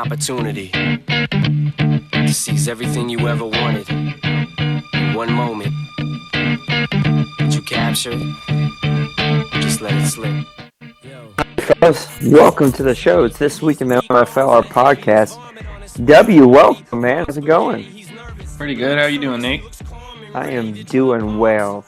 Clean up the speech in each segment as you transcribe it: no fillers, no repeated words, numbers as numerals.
opportunity to seize everything you ever wanted in one moment. Did you capture it? Or just let it slip? Fellas, welcome to the show. It's This Week in the NFL, our podcast. W, welcome, man. How's it going? Pretty good. How you doing, Nate? I am doing well.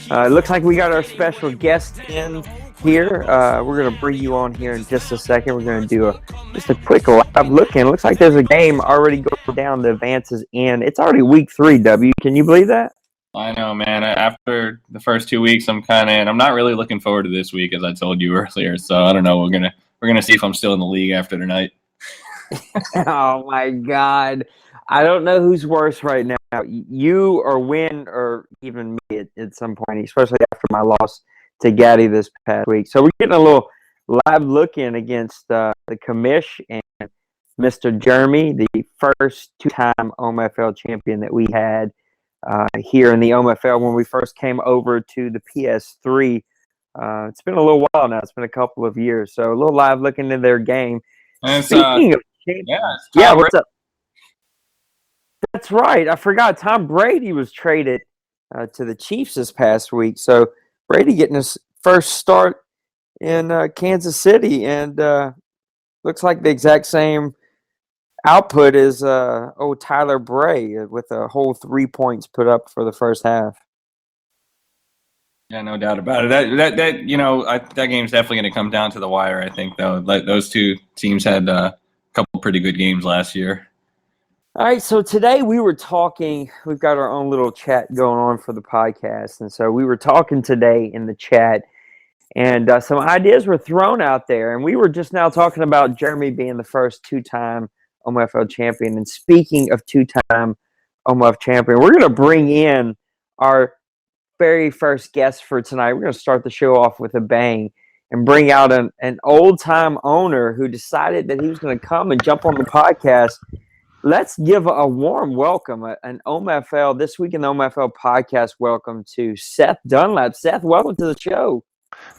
It looks like we got our special guest in here. We're going to bring you on here in just a second. We're going to do just a quick live look in. Looks like there's a game already going down. The advance is in. It's already week 3, W. Can you believe that? I know, man. After the first 2 weeks, I'm kind of, and I'm not really looking forward to this week, as I told you earlier. So I don't know. We're gonna see if I'm still in the league after tonight. Oh my God. I don't know who's worse right now, you or Win or even me at some point, especially after my loss to Gaddy this past week. So we're getting a little live look in against the commish and Mr. Jeremy, the first two-time OMFL champion that we had here in the OMFL when we first came over to the PS3. It's been a little while now. It's been a couple of years. So a little live look into their game. And it's, Speaking of what's up? That's right. I forgot. Tom Brady was traded to the Chiefs this past week. So Brady getting his first start in Kansas City, and looks like the exact same output as Tyler Bray with a whole 3 points put up for the first half. Yeah, no doubt about it. That game's definitely going to come down to the wire. I think though, like those two teams had a couple pretty good games last year. All right, so today we were talking. We've got our own little chat going on for the podcast, and so we were talking today in the chat, and some ideas were thrown out there, and we were just now talking about Jeremy being the first two-time OMFL champion. And speaking of two-time OMF champion, we're going to bring in our very first guest for tonight. We're going to start the show off with a bang and bring out an old-time owner who decided that he was going to come and jump on the podcast. Let's give a warm welcome, an OMFL, This Week in the OMFL podcast welcome to Seth Dunlap. Seth, welcome to the show.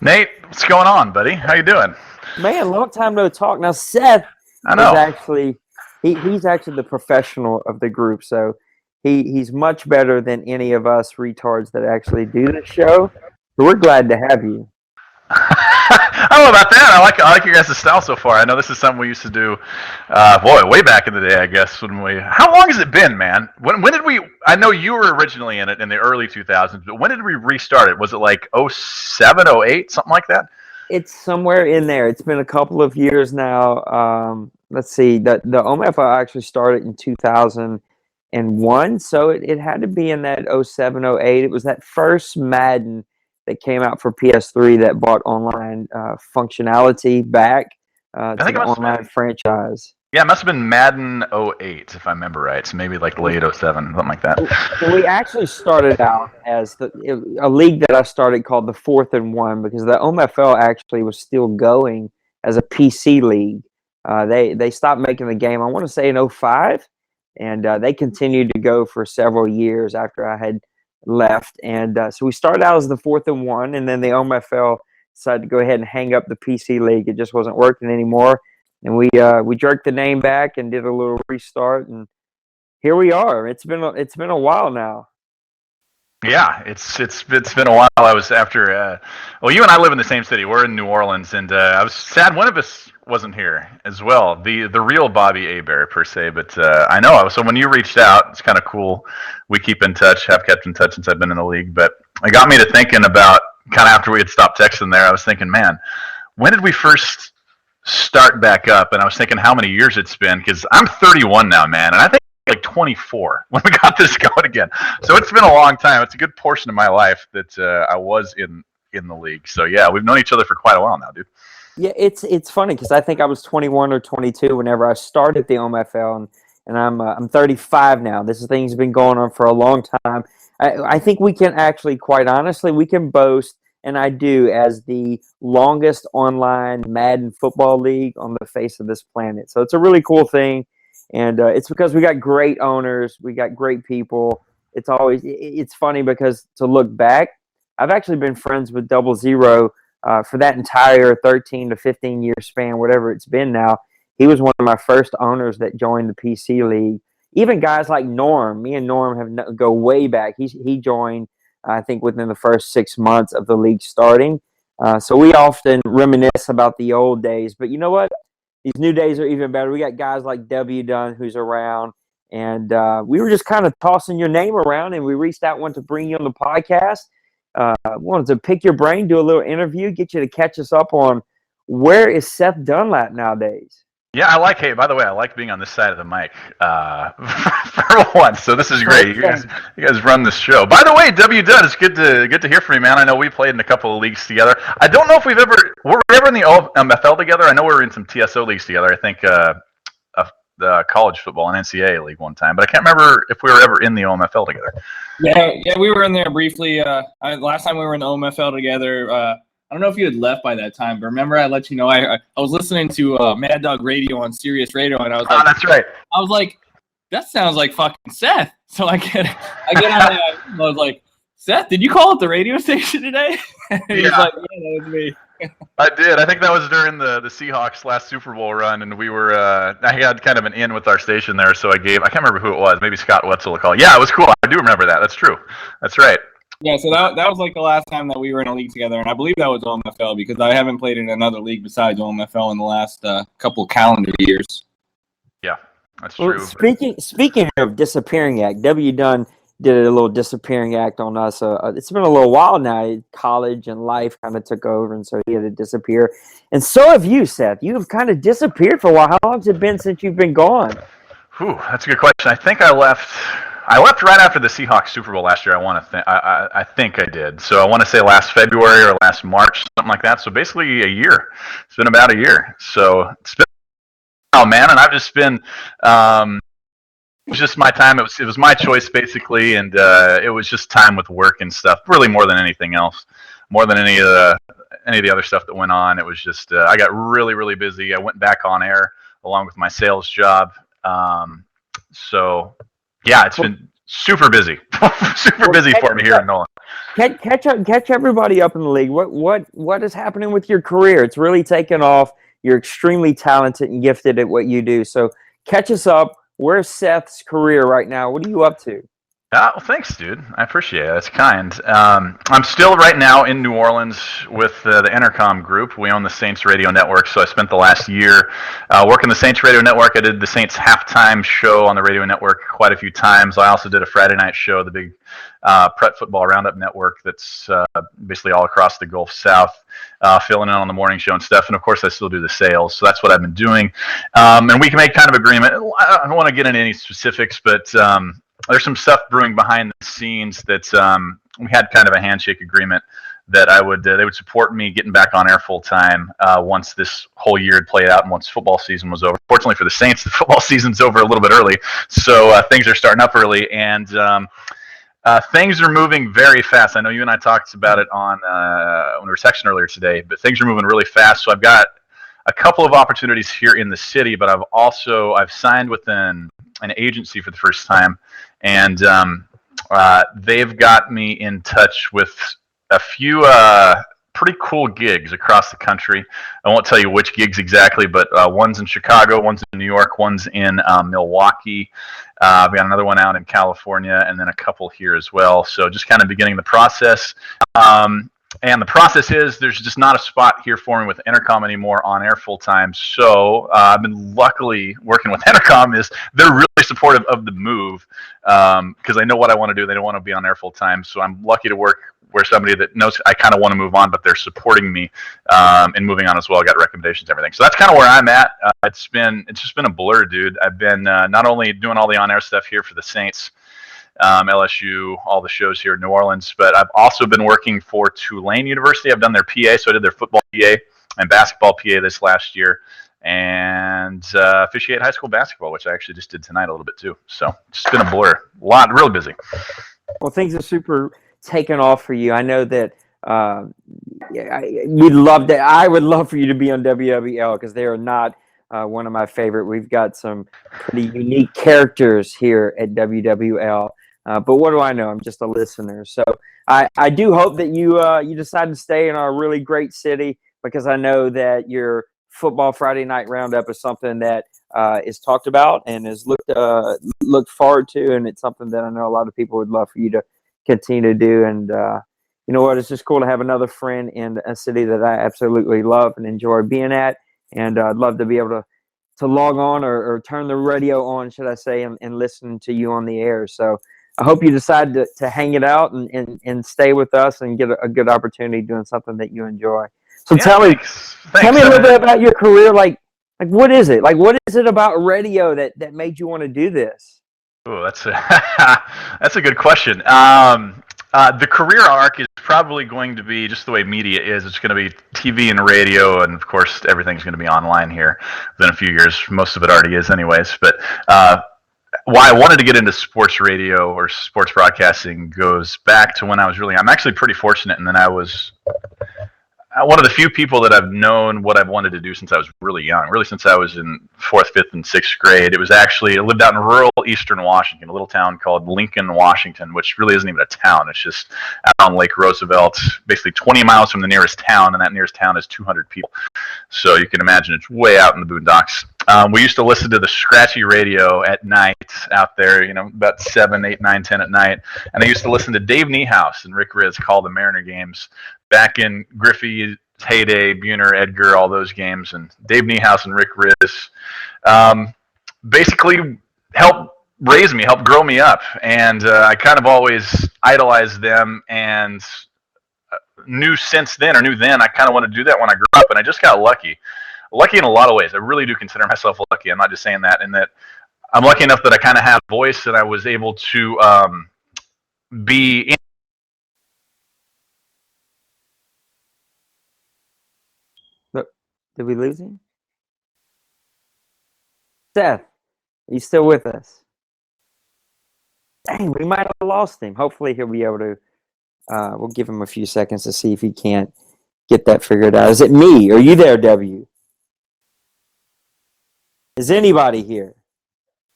Nate, what's going on, buddy? How you doing? Man, long time no talk. Now, Seth is actually he's actually the professional of the group, so he's much better than any of us retards that actually do the show. So we're glad to have you. I don't know about that. I like your guys' style so far. I know this is something we used to do, way back in the day, I guess. How long has it been, man? When did we? I know you were originally in it in the early 2000s, but when did we restart it? Was it like 07, 08, something like that? It's somewhere in there. It's been a couple of years now. Let's see. The OMFL actually started in 2001, so it had to be in that 07, 08. It was that first Madden that came out for PS3 that brought online functionality back to the online franchise. Yeah, it must have been Madden 08, if I remember right. So maybe like late 07, something like that. So we actually started out as a league that I started called the 4th and 1 because the OMFL actually was still going as a PC league. They stopped making the game, I want to say, in 05, and they continued to go for several years after I had left, and so we started out as the 4th and 1, and then the OMFL decided to go ahead and hang up the PC league. It just wasn't working anymore, and we jerked the name back and did a little restart, and here we are. It's been a while now. Yeah, it's been a while. I was after. You and I live in the same city. We're in New Orleans, and I was sad one of us wasn't here as well. The real Bobby Hebert per se, but I know. So when you reached out, it's kind of cool. We keep in touch. Have kept in touch since I've been in the league. But it got me to thinking about kind of after we had stopped texting there. I was thinking, man, when did we first start back up? And I was thinking how many years it's been because I'm 31 now, man, and I think like 24 when we got this going again. So it's been a long time. It's a good portion of my life that I was in the league. So yeah, we've known each other for quite a while now, dude. Yeah, it's funny because I think I was 21 or 22 whenever I started the OMFL, and I'm 35 now. This thing's been going on for a long time. I think we can actually, quite honestly, we can boast, and I do, as the longest online Madden football league on the face of this planet. So it's a really cool thing. And it's because we got great owners, we got great people. It's funny because to look back, I've actually been friends with Double Zero for that entire 13 to 15 year span, whatever it's been now. he was one of my first owners that joined the PC League. Even guys like Norm, me and Norm go way back. He joined, I think, within the first 6 months of the league starting. So we often reminisce about the old days. But you know what? These new days are even better. We got guys like W. Dunn who's around. And we were just kind of tossing your name around, and we reached out, wanted to bring you on the podcast. Wanted to pick your brain, do a little interview, get you to catch us up on where is Seth Dunlap nowadays. Yeah, hey, by the way, I like being on this side of the mic for once. So this is great. You guys run this show. By the way, W. Dunn, it's good to hear from you, man. I know we played in a couple of leagues together. I don't know if were we ever in the OMFL together? I know we were in some TSO leagues together. I think the college football and NCAA league one time, but I can't remember if we were ever in the OMFL together. Yeah, we were in there briefly. Last time we were in the OMFL together, I don't know if you had left by that time, but remember I let you know I was listening to Mad Dog Radio on Sirius Radio, and I was like, that's right. I was like, that sounds like fucking Seth. So I get on there, I was like, Seth, did you call up the radio station today? And he was like, yeah, that was me. I did. I think that was during the Seahawks last Super Bowl run, and we were. I had kind of an in with our station there, so I can't remember who it was. Maybe Scott Wetzel a call. Yeah, it was cool. I do remember that. That's true. That's right. Yeah, so that was like the last time that we were in a league together, and I believe that was OMFL because I haven't played in another league besides OMFL in the last couple calendar years. Yeah, that's true. Well, speaking of disappearing act, W. Dunn did a little disappearing act on us. It's been a little while now. College and life kind of took over, and so he had to disappear. And so have you, Seth. You have kind of disappeared for a while. How long has it been since you've been gone? Whew, that's a good question. I think I left right after the Seahawks Super Bowl last year. I think I did. So I want to say last February or last March, something like that. So basically a year. It's been about a year. So it's been man, and I've just been. It was just my time. It was my choice basically, and it was just time with work and stuff. Really, more than anything else, more than any of the other stuff that went on. It was just I got really, really busy. I went back on air along with my sales job. So yeah, it's been super busy, busy for me here in Nolan. Catch everybody up in the league. What is happening with your career? It's really taken off. You're extremely talented and gifted at what you do. So catch us up. Where's Seth's career right now? What are you up to? Well, thanks, dude. I appreciate it. That's kind. I'm still right now in New Orleans with the Intercom Group. We own the Saints Radio Network, so I spent the last year working the Saints Radio Network. I did the Saints halftime show on the radio network quite a few times. I also did a Friday night show, the big Pret Football Roundup Network that's basically all across the Gulf South, filling in on the morning show and stuff. And, of course, I still do the sales, so that's what I've been doing. And we can make kind of agreement. I don't want to get into any specifics, but there's some stuff brewing behind the scenes that we had kind of a handshake agreement that they would support me getting back on air full time once this whole year had played out and once football season was over. Fortunately for the Saints, the football season's over a little bit early, so things are starting up early, and things are moving very fast. I know you and I talked about it on when we were texting earlier today, but things are moving really fast. So I've got a couple of opportunities here in the city, but I've signed with an agency for the first time, and they've got me in touch with a few pretty cool gigs across the country. I won't tell you which gigs exactly, but one's in Chicago, one's in New York, one's in Milwaukee. We got another one out in California, and then a couple here as well. So just kind of beginning the process. And the process is there's just not a spot here for me with Intercom anymore on air full time. So I've been luckily working with Intercom. They're really supportive of the move because I know what I want to do. They don't want to be on air full time. So I'm lucky to work where somebody that knows I kind of want to move on, but they're supporting me in moving on as well. I got recommendations, everything. So that's kind of where I'm at. It's just been a blur, dude. I've been not only doing all the on air stuff here for the Saints, LSU, all the shows here in New Orleans, but I've also been working for Tulane University. I've done their PA, so I did their football PA and basketball PA this last year, and officiate high school basketball, which I actually just did tonight a little bit too. So it's been a blur, real busy. Well, things are super taken off for you. I know that we'd love that. I would love for you to be on WWL because they are not one of my favorite. We've got some pretty unique characters here at WWL. But what do I know? I'm just a listener. So I do hope that you decide to stay in our really great city because I know that your Football Friday Night Roundup is something that is talked about and is looked forward to, and it's something that I know a lot of people would love for you to continue to do. And you know what? It's just cool to have another friend in a city that I absolutely love and enjoy being at. And I'd love to be able to log on or turn the radio on, should I say, and listen to you on the air. So I hope you decide to hang it out and stay with us and get a good opportunity doing something that you enjoy. So tell me a little bit about your career. Like what is it? Like, what is it about radio that made you want to do this? Oh, that's a good question. The career arc is probably going to be just the way media is. It's going to be TV and radio, and of course, everything's going to be online here within a few years. Most of it already is, anyways. But why I wanted to get into sports radio or sports broadcasting goes back to when I was I'm actually pretty fortunate, and then I was one of the few people that I've known what I've wanted to do since I was really young, really since I was in 4th, 5th, and 6th grade. It was actually, I lived out in rural eastern Washington, a little town called Lincoln, Washington, which really isn't even a town. It's just out on Lake Roosevelt, basically 20 miles from the nearest town, and that nearest town is 200 people. So you can imagine it's way out in the boondocks. We used to listen to the scratchy radio at night out there, about 7, 8, 9, 10 at night. And I used to listen to Dave Niehaus and Rick Riz call the Mariner games back in Griffey's heyday, Buhner, Edgar, all those games. And Dave Niehaus and Rick Riz basically helped raise me, helped grow me up. And I kind of always idolized them and knew then I kind of wanted to do that when I grew up. And I just got lucky in a lot of ways. I really do consider myself lucky. I'm not just saying that. In that I'm lucky enough that I kind of have a voice and I was able to be in. Did we lose him? Seth, are you still with us? Dang, we might have lost him. Hopefully he'll be able to. We'll give him a few seconds to see if he can't get that figured out. Is it me? Are you there, W? Is anybody here?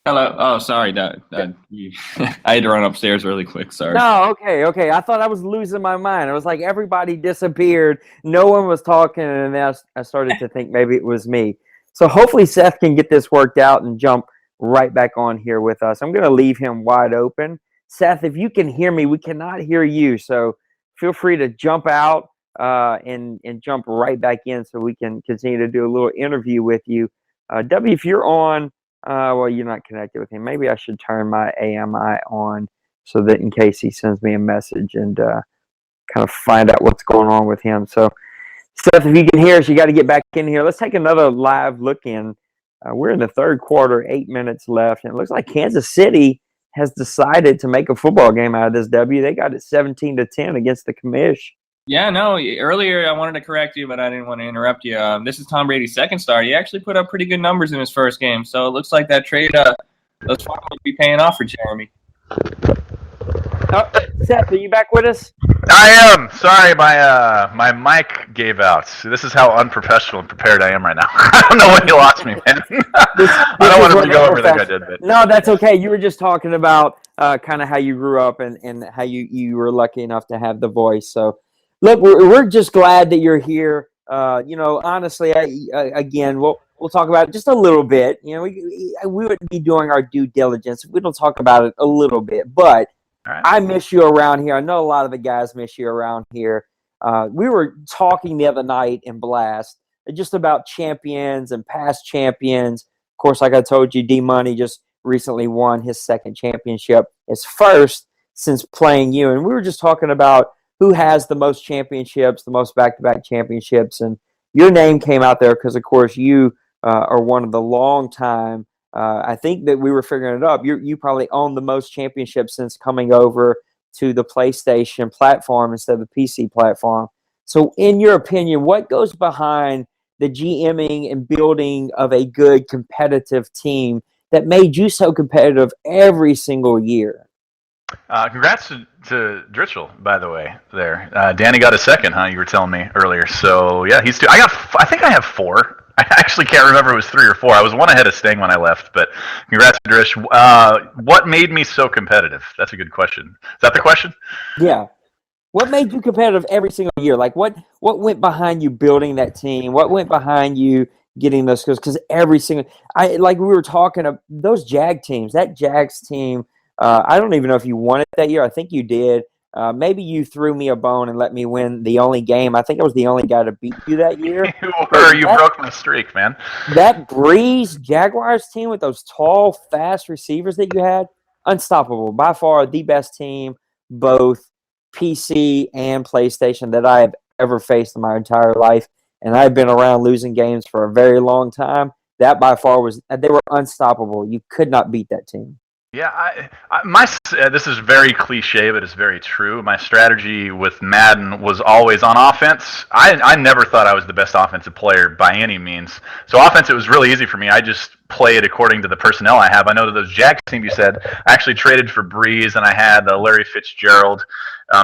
Hello. Oh, sorry, Dad. I had to run upstairs really quick. Sorry. No, okay. I thought I was losing my mind. It was like everybody disappeared. No one was talking, and then I started to think maybe it was me. So hopefully Seth can get this worked out and jump right back on here with us. I'm going to leave him wide open. Seth, if you can hear me, we cannot hear you. So feel free to jump out and jump right back in so we can continue to do a little interview with you. W, if you're on, well, you're not connected with him. Maybe I should turn my AMI on so that in case he sends me a message and kind of find out what's going on with him. So, Seth, if you can hear us, you got to get back in here. Let's take another live look in. We're in the third quarter, 8 minutes left, and it looks like Kansas City has decided to make a football game out of this W. They got it 17-10 against the Commish. Yeah, no, earlier I wanted to correct you, but I didn't want to interrupt you. This is Tom Brady's second start. He actually put up pretty good numbers in his first game, so it looks like that trade thus far will be paying off for Jeremy. Seth, are you back with us? I am. Sorry, my mic gave out. This is how unprofessional and prepared I am right now. I don't know when you lost me, man. I don't want to go over everything I did. But. No, that's okay. You were just talking about kind of how you grew up and how you were lucky enough to have the voice. So, look, we're just glad that you're here. Honestly, again, we'll talk about it just a little bit. We wouldn't be doing our due diligence if we don't talk about it a little bit, but. Right. I miss you around here. I know a lot of the guys miss you around here. We were talking the other night in Blast just about champions and past champions. Of course, like I told you, D-Money just recently won his second championship, his first since playing you. And we were just talking about who has the most championships, the most back-to-back championships. And your name came out there because, of course, you are one of the long-time I think that we were figuring it up. You probably own the most championships since coming over to the PlayStation platform instead of the PC platform. So in your opinion, what goes behind the GMing and building of a good competitive team that made you so competitive every single year? Congrats to Dritchell, by the way. There, Danny got a second, huh? You were telling me earlier. So yeah, he's two. I think I have 4. I actually can't remember if it was 3 or 4. I was one ahead of Sting when I left, but congrats, Drish. What made me so competitive? That's a good question. Is that the question? Yeah. What made you competitive every single year? Like what went behind you building that team? What went behind you getting those skills because every single like we were talking of those Jag teams, that Jags team. I don't even know if you won it that year. I think you did. Maybe you threw me a bone and let me win the only game. I think I was the only guy to beat you that year. You broke my streak, man. That Breeze Jaguars team with those tall, fast receivers that you had, unstoppable. By far the best team, both PC and PlayStation, that I have ever faced in my entire life. And I've been around losing games for a very long time. That by far they were unstoppable. You could not beat that team. Yeah, this is very cliche, but it's very true. My strategy with Madden was always on offense. I never thought I was the best offensive player by any means. So offense, it was really easy for me. I just played according to the personnel I have. I know that those Jags team you said, I actually traded for Breeze, and I had Larry Fitzgerald,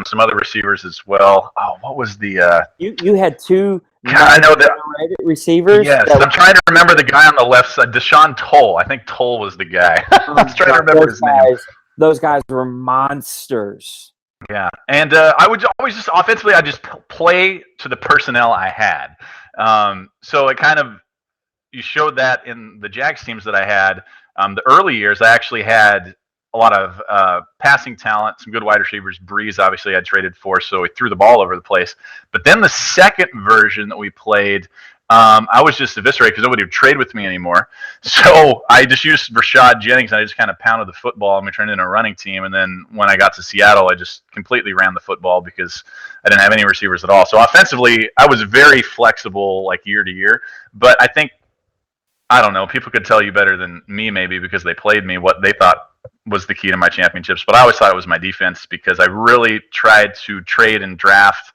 some other receivers as well. Oh, what was the? You had two. I know that receivers. Yes, I'm trying to remember the guy on the left side, Deshaun Toll. I think Toll was the guy. I was trying to remember his name. Those guys were monsters. Yeah, and I would always just offensively, I just play to the personnel I had. So it kind of you showed that in the Jags teams that I had. The early years, I actually had a lot of passing talent, some good wide receivers. Breeze, obviously, I traded for, so he threw the ball over the place. But then the second version that we played, I was just eviscerated because nobody would trade with me anymore. So I just used Rashad Jennings, and I just kind of pounded the football, and we turned into a running team. And then when I got to Seattle, I just completely ran the football because I didn't have any receivers at all. So offensively, I was very flexible, like year to year. But I think, I don't know, people could tell you better than me maybe because they played me what they thought was the key to my championships. But I always thought it was my defense because I really tried to trade and draft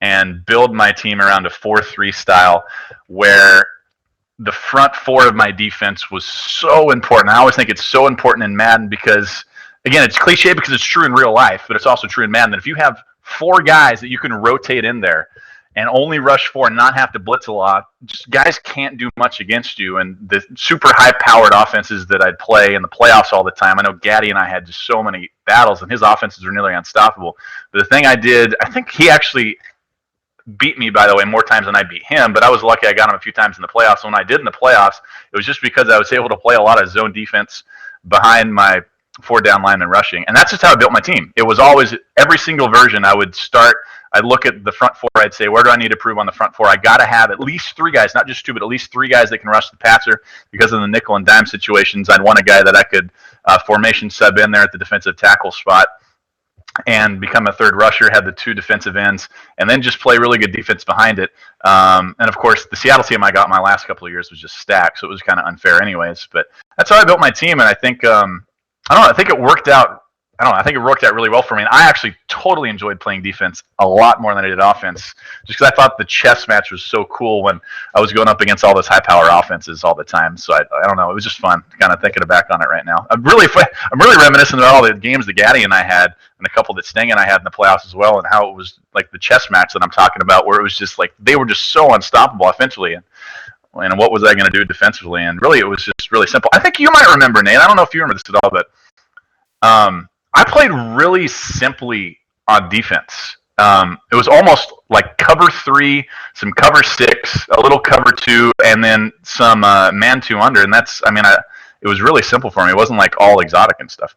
and build my team around a 4-3 style where the front four of my defense was so important. I always think it's so important in Madden because, again, it's cliche because it's true in real life, but it's also true in Madden that if you have four guys that you can rotate in there and only rush four and not have to blitz a lot, just guys can't do much against you. And the super high-powered offenses that I'd play in the playoffs all the time, I know Gaddy and I had just so many battles, and his offenses were nearly unstoppable. But the thing I did, I think he actually beat me, by the way, more times than I beat him, but I was lucky I got him a few times in the playoffs. So when I did in the playoffs, it was just because I was able to play a lot of zone defense behind my four-down lineman rushing. And that's just how I built my team. It was always, every single version I would start, I'd look at the front four, I'd say, where do I need to improve on the front four? I got to have at least three guys, not just two, but at least three guys that can rush the passer. Because of the nickel and dime situations, I'd want a guy that I could formation sub in there at the defensive tackle spot and become a third rusher, have the two defensive ends, and then just play really good defense behind it. And, of course, the Seattle team I got my last couple of years was just stacked, so it was kind of unfair anyways. But that's how I built my team, and I think I think it worked out. I think it worked out really well for me. And I actually totally enjoyed playing defense a lot more than I did offense, just because I thought the chess match was so cool when I was going up against all those high-power offenses all the time. So I don't know. It was just fun kind of thinking back on it right now. I'm really reminiscent about all the games that Gaddy and I had and a couple that Sting and I had in the playoffs as well, and how it was like the chess match that I'm talking about, where it was just like they were just so unstoppable offensively. And what was I going to do defensively? And really, it was just really simple. I think you might remember, Nate. I don't know if you remember this at all, but I played really simply on defense. It was almost like cover 3, some cover 6, a little cover 2, and then some man 2 under. And it was really simple for me. It wasn't like all exotic and stuff.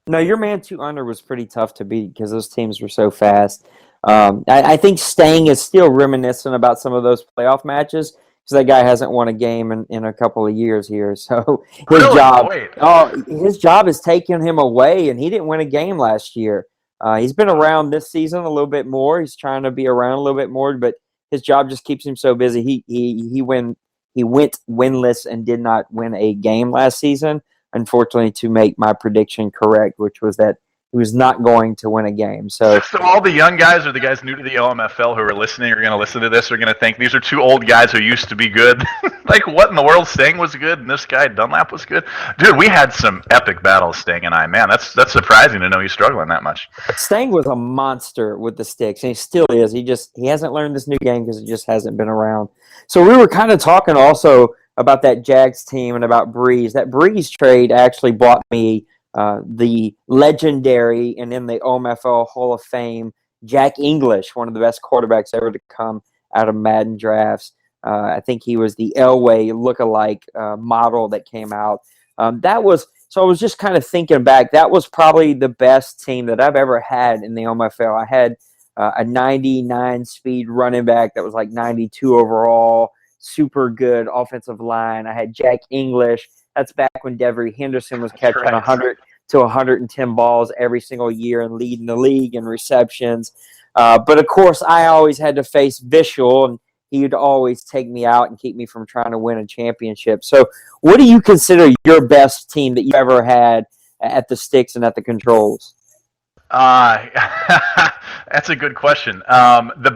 No, your man 2 under was pretty tough to beat because those teams were so fast. I think Stang is still reminiscent about some of those playoff matches because that guy hasn't won a game in a couple of years here. So his job is taking him away, and he didn't win a game last year. He's been around this season a little bit more. He's trying to be around a little bit more, but his job just keeps him so busy. He went winless and did not win a game last season, unfortunately, to make my prediction correct, which was that he was not going to win a game. So all the young guys or the guys new to the OMFL who are listening are going to listen to this are going to think these are two old guys who used to be good. Like, what in the world? Sting was good, and this guy Dunlap was good. Dude, we had some epic battles, Sting and I. Man, that's surprising to know he's struggling that much. Sting was a monster with the sticks, and he still is. He hasn't learned this new game because it just hasn't been around. So we were kind of talking also about that Jags team and about Breeze. That Breeze trade actually bought me the legendary and in the OMFL Hall of Fame Jack English, one of the best quarterbacks ever to come out of Madden drafts. I think he was the Elway lookalike model that came out. So I was just kind of thinking back. That was probably the best team that I've ever had in the OMFL. I had a 99 speed running back that was like 92 overall, super good offensive line. I had Jack English. That's back when Devery Henderson was catching 100 to 110 balls every single year and leading the league in receptions. But of course, I always had to face Vishal, and he'd always take me out and keep me from trying to win a championship. So what do you consider your best team that you ever had at the sticks and at the controls? That's a good question. The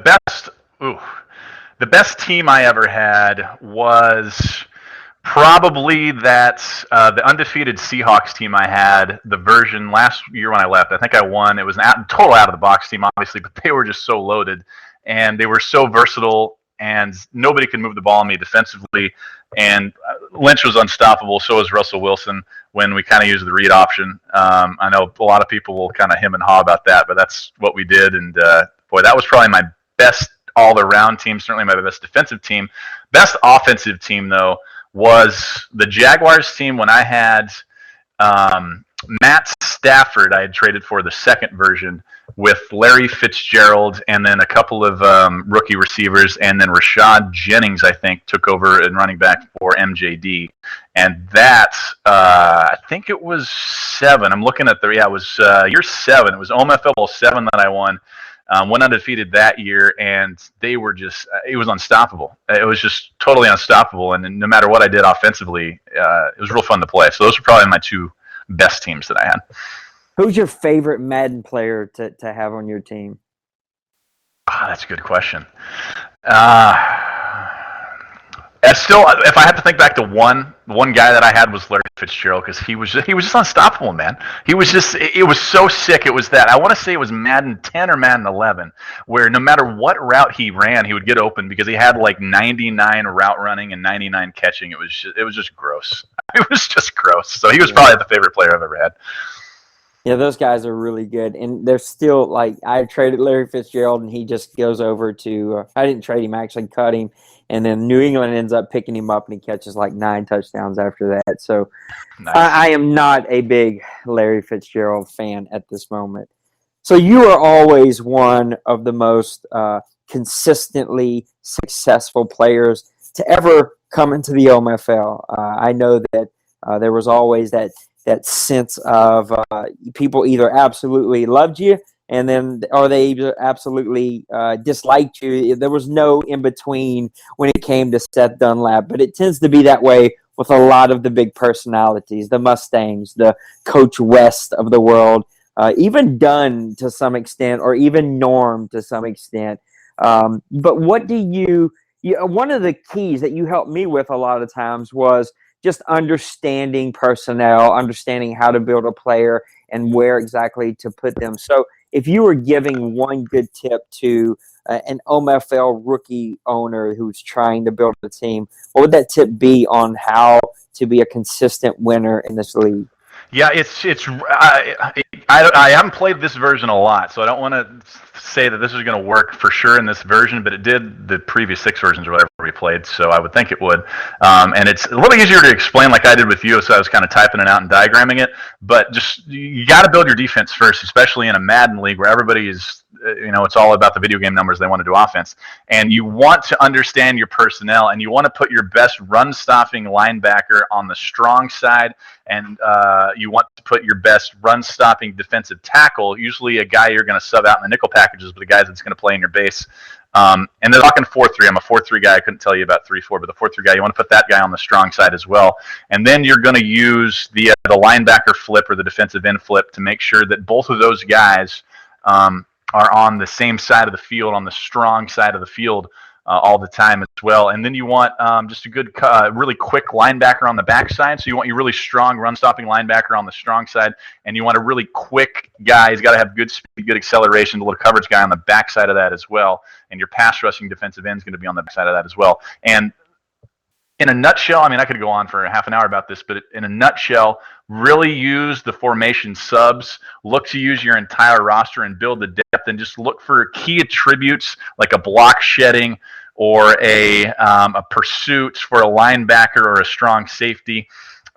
best team I ever had was probably the undefeated Seahawks team I had, the version last year when I left. I think I won. It was a total out-of-the-box team, obviously, but they were just so loaded, and they were so versatile, and nobody could move the ball on me defensively. And Lynch was unstoppable. So was Russell Wilson when we kind of used the read option. I know a lot of people will kind of hem and haw about that, but that's what we did. And boy, that was probably my best all-around team, certainly my best defensive team. Best offensive team, though, was the Jaguars team when I had Matt Stafford. I had traded for the second version with Larry Fitzgerald and then a couple of rookie receivers, and then Rashad Jennings, I think, took over in running back for MJD. And that, I think it was 7. I'm looking at it was year 7. It was OMFL 7 that I won. Went undefeated that year, and they were just, it was unstoppable. It was just totally unstoppable, and no matter what I did offensively, it was real fun to play. So those are probably my 2 best teams that I had. Who's your favorite Madden player to have on your team? That's a good question. Still, if I had to think back to one guy that I had was Larry Fitzgerald, because he was just unstoppable, man. It was so sick. It was that, I want to say it was Madden 10 or Madden 11, where no matter what route he ran, he would get open because he had like 99 route running and 99 catching. It was just gross. It was just gross. So he was probably the favorite player I've ever had. Yeah, those guys are really good, and they're still like, I traded Larry Fitzgerald, and he just goes over to. I didn't trade him; I actually cut him, and then New England ends up picking him up, and he catches like 9 touchdowns after that. So, nice. I am not a big Larry Fitzgerald fan at this moment. So you are always one of the most consistently successful players to ever come into the OMFL. I know that there was always that sense of people either absolutely loved you or they absolutely disliked you. There was no in between when it came to Seth Dunlap, but it tends to be that way with a lot of the big personalities, the Mustangs, the Coach West of the world, even Dunn to some extent, or even Norm to some extent. But what do you one of the keys that you helped me with a lot of times was just understanding personnel, understanding how to build a player and where exactly to put them. So if you were giving one good tip to an OMFL rookie owner who's trying to build a team, what would that tip be on how to be a consistent winner in this league? Yeah, I haven't played this version a lot, so I don't want to say that this is going to work for sure in this version, but it did the previous 6 versions or whatever we played, so I would think it would. And it's a little easier to explain like I did with you, so I was kind of typing it out and diagramming it, but just you got to build your defense first, especially in a Madden league where everybody is, it's all about the video game numbers. They want to do offense. And you want to understand your personnel, and you want to put your best run-stopping linebacker on the strong side, and you want to put your best run-stopping defensive tackle, usually a guy you're going to sub out in the nickel packages, but a guy that's going to play in your base. And they're talking 4-3. I'm a 4-3 guy. I couldn't tell you about 3-4, but the 4-3 guy, you want to put that guy on the strong side as well. And then you're going to use the linebacker flip or the defensive end flip to make sure that both of those guys are on the same side of the field, on the strong side of the field all the time as well. And then you want just a good, really quick linebacker on the backside. So you want your really strong run-stopping linebacker on the strong side, and you want a really quick guy. He's got to have good speed, good acceleration, a little coverage guy on the backside of that as well. And your pass-rushing defensive end is going to be on the backside of that as well. And in a nutshell, I mean, I could go on for half an hour about this, but in a nutshell, really use the formation subs, look to use your entire roster and build the depth, and just look for key attributes like a block shedding or a pursuit for a linebacker or a strong safety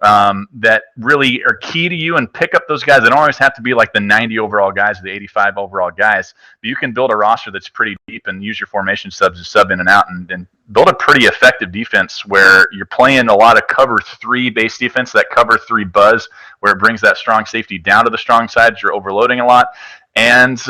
that really are key to you, and pick up those guys. They don't always have to be like the 90 overall guys or the 85 overall guys, but you can build a roster that's pretty deep and use your formation subs to sub in and out and build a pretty effective defense where you're playing a lot of cover 3 base defense, that cover 3 buzz, where it brings that strong safety down to the strong side. You're overloading a lot. And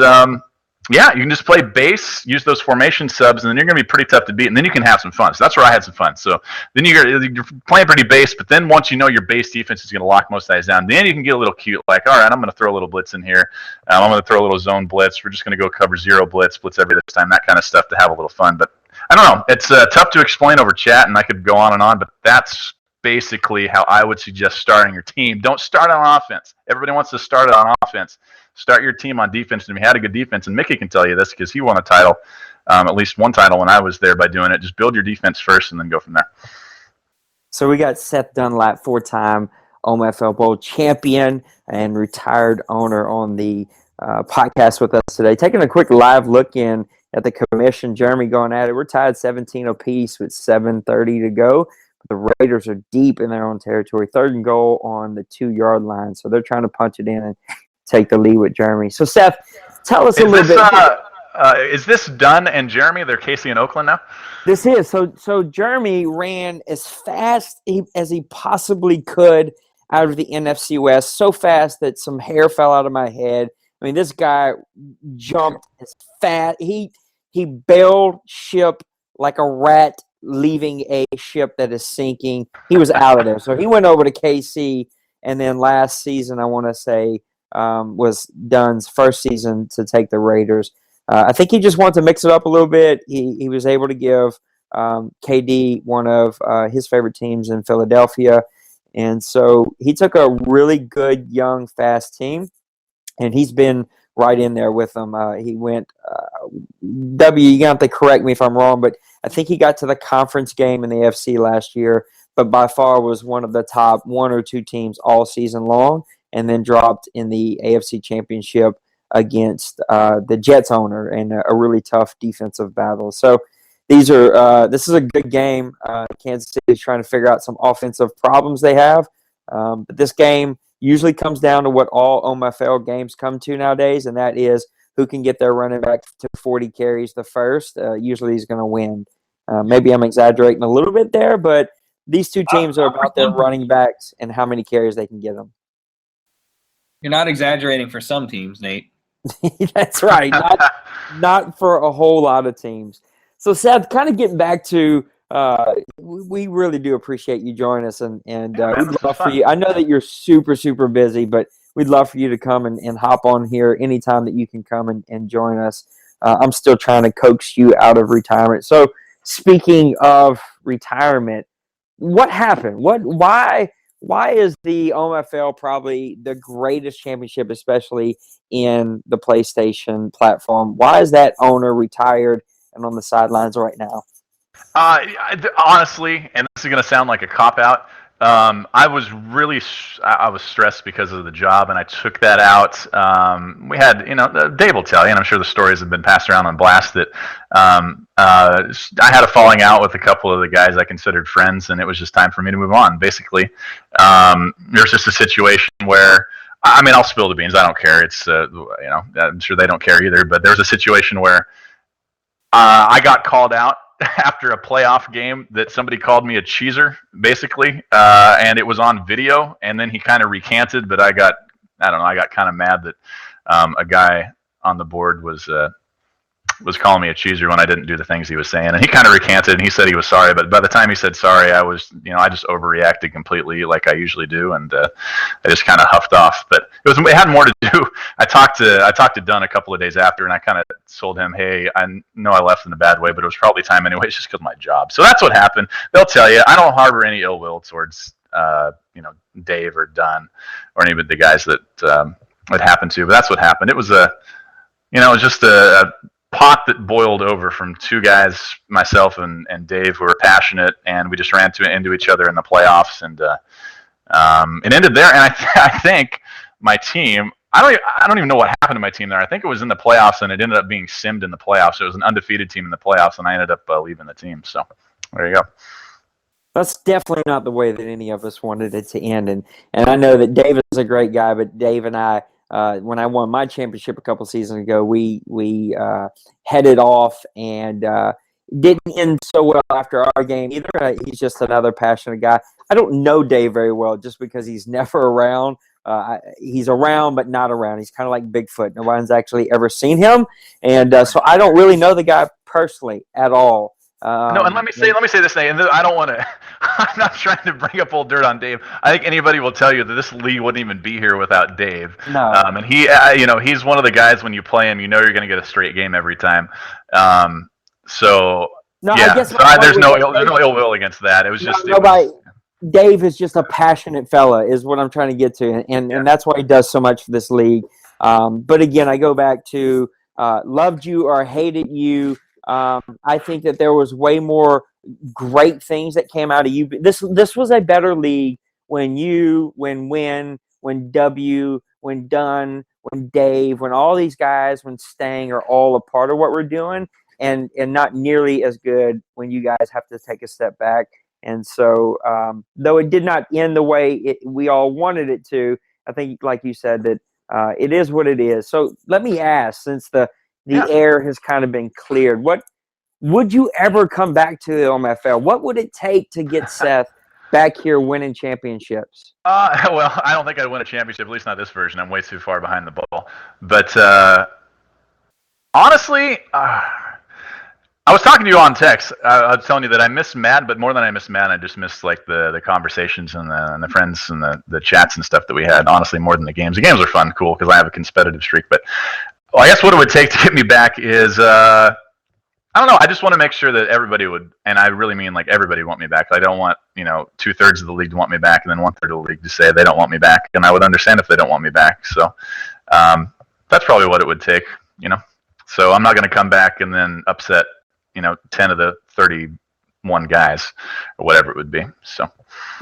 yeah, you can just play base, use those formation subs, and then you're going to be pretty tough to beat. And then you can have some fun. So that's where I had some fun. So then you're playing pretty base, but then once you know your base defense is going to lock most guys down, then you can get a little cute. Like, all right, I'm going to throw a little blitz in here. I'm going to throw a little zone blitz. We're just going to go cover 0 blitz every this time, that kind of stuff to have a little fun. But I don't know. It's tough to explain over chat, and I could go on and on, but that's basically how I would suggest starting your team. Don't start on offense. Everybody wants to start it on offense. Start your team on defense, and we had a good defense. And Mickey can tell you this because he won a title, at least one title when I was there by doing it. Just build your defense first and then go from there. So we got Seth Dunlap, 4-time OMFL Bowl champion and retired owner on the podcast with us today. Taking a quick live look in at the commission. Jeremy going at it. We're tied 17 apiece with 7:30 to go. The Raiders are deep in their own territory. 3rd and goal on the 2-yard line. So they're trying to punch it in and take the lead with Jeremy. So, Seth, tell us a little bit. Is this Dunn and Jeremy? They're Casey and Oakland now? This is. So Jeremy ran as fast as he possibly could out of the NFC West, so fast that some hair fell out of my head. I mean, this guy jumped as fast. He bailed ship like a rat leaving a ship that is sinking. He was out of there. So he went over to KC, and then last season, I want to say, was Dunn's first season to take the Raiders. I think he just wanted to mix it up a little bit. He was able to give KD one of his favorite teams in Philadelphia. And so he took a really good, young, fast team, and he's been right in there with them. He went you're going to have to correct me if I'm wrong, but I think he got to the conference game in the AFC last year, but by far was one of the top 1 or 2 teams all season long, and then dropped in the AFC Championship against the Jets owner in a really tough defensive battle. So this is a good game. Kansas City is trying to figure out some offensive problems they have, but this game usually comes down to what all OMFL games come to nowadays, and that is who can get their running back to 40 carries the first. Usually he's going to win. Maybe I'm exaggerating a little bit there, but these two teams are about their running backs and how many carries they can give them. You're not exaggerating for some teams, Nate. That's right. Not for a whole lot of teams. So, Seth, kind of getting back to we really do appreciate you joining us, and we'd love for you. I know that you're super, super busy, but we'd love for you to come and hop on here anytime that you can come and join us. I'm still trying to coax you out of retirement. So, speaking of retirement, what happened? Why is the OMFL probably the greatest championship, especially in the PlayStation platform? Why is that owner retired and on the sidelines right now? Honestly, and this is going to sound like a cop-out, I was stressed because of the job, and I took that out. We had, Dave will tell you, and I'm sure the stories have been passed around on blast, that I had a falling out with a couple of the guys I considered friends, and it was just time for me to move on, basically. There's just a situation where, I'll spill the beans. I don't care. It's, I'm sure they don't care either, but there's a situation where I got called out after a playoff game that somebody called me a cheeser, basically, and it was on video, and then he kind of recanted, but I got kind of mad that a guy on the board was calling me a cheeser when I didn't do the things he was saying, and he kind of recanted, and he said he was sorry, but by the time he said sorry, I was, I just overreacted completely like I usually do, and I just kind of huffed off. But it had more to do. I talked to Dunn a couple of days after, and I kind of told him, hey, I know I left in a bad way, but it was probably time anyway. It's just because of my job. So that's what happened. They'll tell you. I don't harbor any ill will towards Dave or Dunn or any of the guys that it happened to, but that's what happened. It was just a pot that boiled over from two guys, myself and Dave, who were passionate, and we just ran into each other in the playoffs, and it ended there. And I think my team I don't even know what happened to my team there. I think it was in the playoffs, and it ended up being simmed in the playoffs. It was an undefeated team in the playoffs, and I ended up leaving the team. So there you go. That's definitely not the way that any of us wanted it to end. And I know that Dave is a great guy, but Dave and I, when I won my championship a couple seasons ago, we headed off and didn't end so well after our game either. He's just another passionate guy. I don't know Dave very well just because he's never around. He's around, but not around. He's kind of like Bigfoot. No one's actually ever seen him. And so I don't really know the guy personally at all. No, and let me say this thing, and I don't want to. I'm not trying to bring up old dirt on Dave. I think anybody will tell you that this league wouldn't even be here without Dave. No. And he, he's one of the guys when you play him, you know you're going to get a straight game every time. So no, yeah, I guess there's no ill will against that. It was just Dave is just a passionate fella, is what I'm trying to get to, and that's why he does so much for this league. But again, I go back to loved you or hated you. I think that there was way more great things that came out of you. This was a better league when W, when Dunn, when Dave, when all these guys, when Stang are all a part of what we're doing, and not nearly as good when you guys have to take a step back. And so, though it did not end the way we all wanted it to, I think, like you said, that it is what it is. So let me ask, since the air has kind of been cleared, what would you ever come back to the OMFL? What would it take to get Seth back here winning championships? Well, I don't think I'd win a championship, at least not this version. I'm way too far behind the ball. But honestly, I was talking to you on text. I was telling you that I miss Matt, but more than I miss Matt, I just miss like the conversations and the friends and the chats and stuff that we had. Honestly, more than the games. The games are fun, cool, because I have a competitive streak. But I guess what it would take to get me back is I don't know. I just want to make sure that everybody would, and I really mean like everybody want me back. I don't want 2/3 of the league to want me back, and then 1/3 of the league to say they don't want me back. And I would understand if they don't want me back. So that's probably what it would take. So I'm not going to come back and then upset 10 of the 31 guys or whatever it would be. So,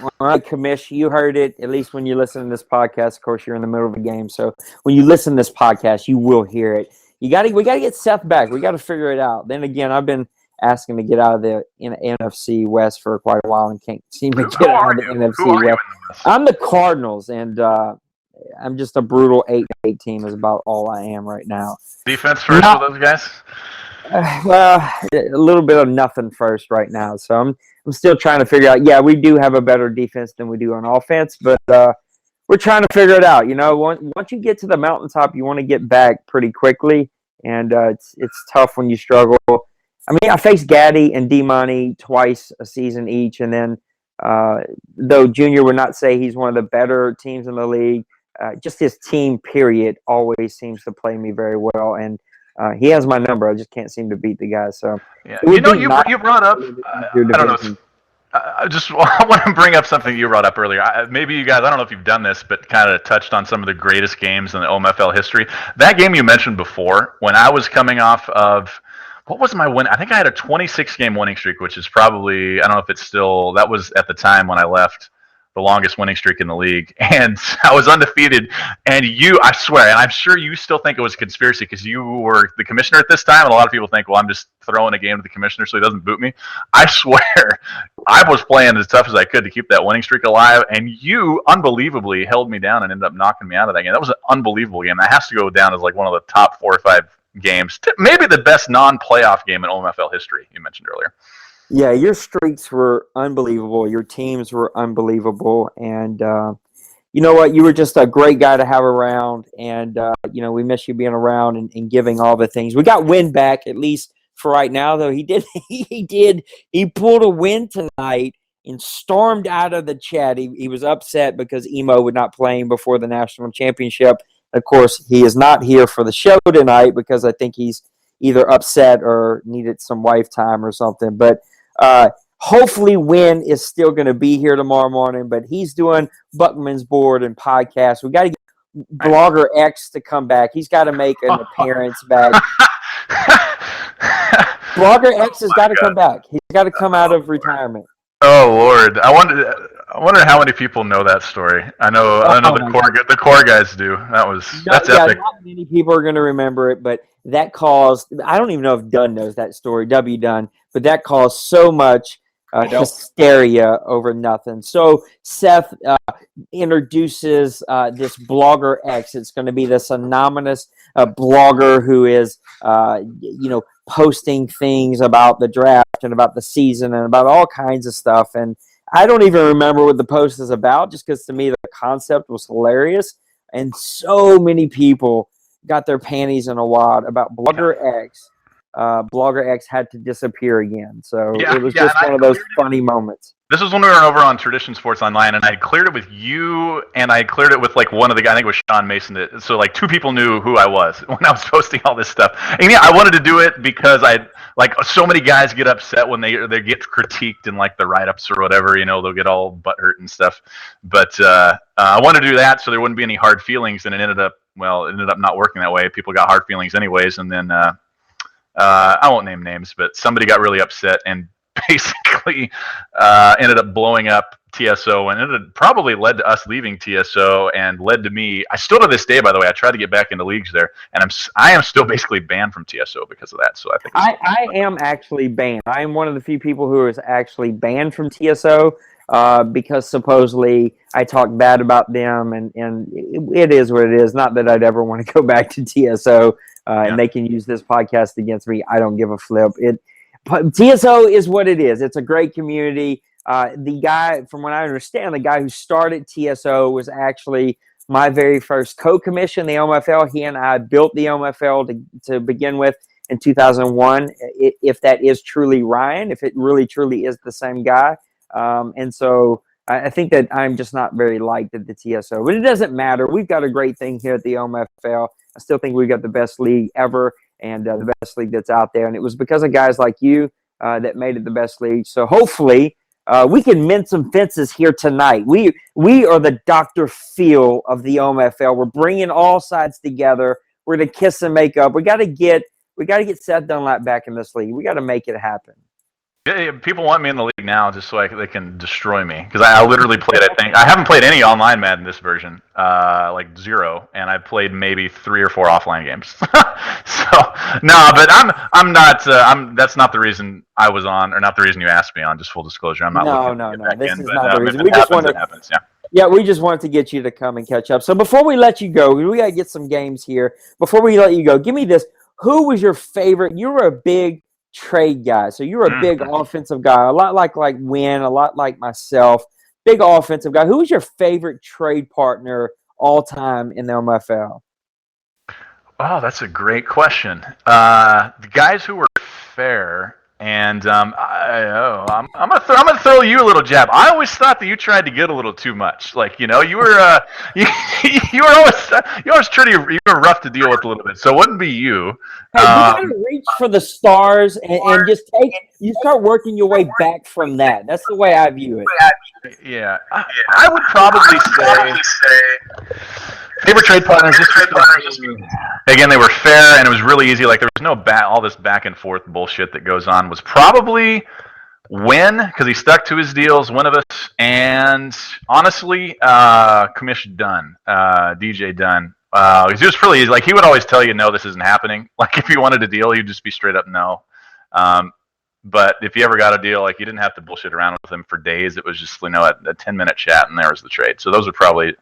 all right, Commish, you heard it, at least when you listen to this podcast. Of course, you're in the middle of a game. So when you listen to this podcast, you will hear it. We got to get Seth back. We got to figure it out. Then again, I've been asking to get out of the NFC West for quite a while and can't seem to get out of the NFC West. I'm the Cardinals, and I'm just a brutal 8-8 team is about all I am right now. Defense first for those guys? Well, a little bit of nothing first right now. So I'm still trying to figure out. Yeah, we do have a better defense than we do on offense, but we're trying to figure it out. Once you get to the mountaintop, you want to get back pretty quickly, and it's tough when you struggle. I mean, I faced Gaddy and D-Money twice a season each, and then though Junior would not say he's one of the better teams in the league, just his team, period, always seems to play me very well, and he has my number. I just can't seem to beat the guy. So yeah. You brought up. I don't know. I want to bring up something you brought up earlier. Maybe you guys, I don't know if you've done this, but kind of touched on some of the greatest games in the OMFL history. That game you mentioned before, when I was coming off of, what was my win? I think I had a 26-game winning streak, which is probably, I don't know if it's still, that was at the time when I left, the longest winning streak in the league, and I was undefeated. And I swear, and I'm sure you still think it was a conspiracy because you were the commissioner at this time, and a lot of people think, well, I'm just throwing a game to the commissioner so he doesn't boot me. I swear, I was playing as tough as I could to keep that winning streak alive, and you unbelievably held me down and ended up knocking me out of that game. That was an unbelievable game. That has to go down as like one of the top 4 or 5 games, maybe the best non-playoff game in OMFL history. You mentioned earlier. Yeah, your streaks were unbelievable. Your teams were unbelievable. And you know what? You were just a great guy to have around. And, we miss you being around and giving all the things. We got Win back, at least for right now, though. He pulled a win tonight and stormed out of the chat. He was upset because Emo would not play him before the national championship. Of course, he is not here for the show tonight because I think he's either upset or needed some wife time or something. But hopefully Win is still going to be here tomorrow morning, but he's doing Buckman's Board and podcast. We got to get Blogger X to come back. He's got to make an appearance back. Blogger X has got to come back. He's got to come out of retirement. Oh Lord, I wonder how many people know that story. I know the core guys do. That's epic. Not many people are going to remember it, but that caused, I don't even know if Dunn knows that story, W. Dunn, but that caused so much hysteria over nothing. So Seth introduces this blogger X. It's going to be this anonymous blogger who is, posting things about the draft and about the season and about all kinds of stuff. And I don't even remember what the post is about, just because to me the concept was hilarious. And so many people got their panties in a wad about Blogger X. Blogger X had to disappear again. So it was just one of those funny moments. This was when we were over on Tradition Sports Online, and I had cleared it with you, and I had cleared it with like one of the guys. I think it was Sean Mason. So like two people knew who I was when I was posting all this stuff. And I wanted to do it because so many guys get upset when they get critiqued in like the write-ups or whatever. They'll get all butthurt and stuff. But I wanted to do that so there wouldn't be any hard feelings, and it ended up not working that way. People got hard feelings anyways, and then I won't name names, but somebody got really upset and basically ended up blowing up TSO, and it probably led to us leaving TSO and led to me. I still to this day, by the way, I tried to get back into leagues there, and I am still basically banned from TSO because of that. So I think I am actually banned. I am one of the few people who is actually banned from TSO because supposedly I talk bad about them, and it is what it is. Not that I'd ever want to go back to TSO, and they can use this podcast against me. I don't give a flip. TSO is what it is. It's a great community. The guy, from what I understand, the guy who started TSO was actually my very first co-commission, the OMFL. He and I built the OMFL to begin with in 2001. If that is truly Ryan, if it really truly is the same guy. And so I think that I'm just not very liked at the TSO. But it doesn't matter. We've got a great thing here at the OMFL. I still think we've got the best league ever. And the best league that's out there. And it was because of guys like you that made it the best league. So hopefully we can mend some fences here tonight. We are the Dr. Phil of the OMFL. We're bringing all sides together. We're going to kiss and make up. We got to get Seth Dunlap back in this league. We got to make it happen. Yeah, people want me in the league now just so they can destroy me, because I literally played. I haven't played any online Madden this version, like zero, and I've played maybe 3 or 4 offline games. But I'm not. That's not the reason I was on, or not the reason you asked me on. Just full disclosure, I'm not. No. This is not the reason. We just want to. Yeah, we just wanted to get you to come and catch up. So before we let you go, we got to get some games here. Before we let you go, give me this. Who was your favorite? You were a big trade guy, so you're a big offensive guy, a lot like Win, a lot like myself, big offensive guy. Who was your favorite trade partner all time in the MFL? Oh, that's a great question. The guys who were fair, and I'm gonna throw you a little jab. I always thought that you tried to get a little too much. Like you were you were always rough to deal with a little bit. So it wouldn't be you. Hey, you gotta reach for the stars and just you start working your way back from that. That's the way I view it. Yeah, I would probably say favorite trade partners. Again, they were fair, and it was really easy. Like there was no all this back and forth bullshit that goes on. Was probably Win, because he stuck to his deals. One of us, and honestly, Commish Dunn, DJ Dunn. It was pretty easy. Like he would always tell you, no, this isn't happening. Like if you wanted a deal, he'd just be straight up no. But if you ever got a deal, like you didn't have to bullshit around with him for days. It was just a 10-minute chat, and there was the trade. So those are probably,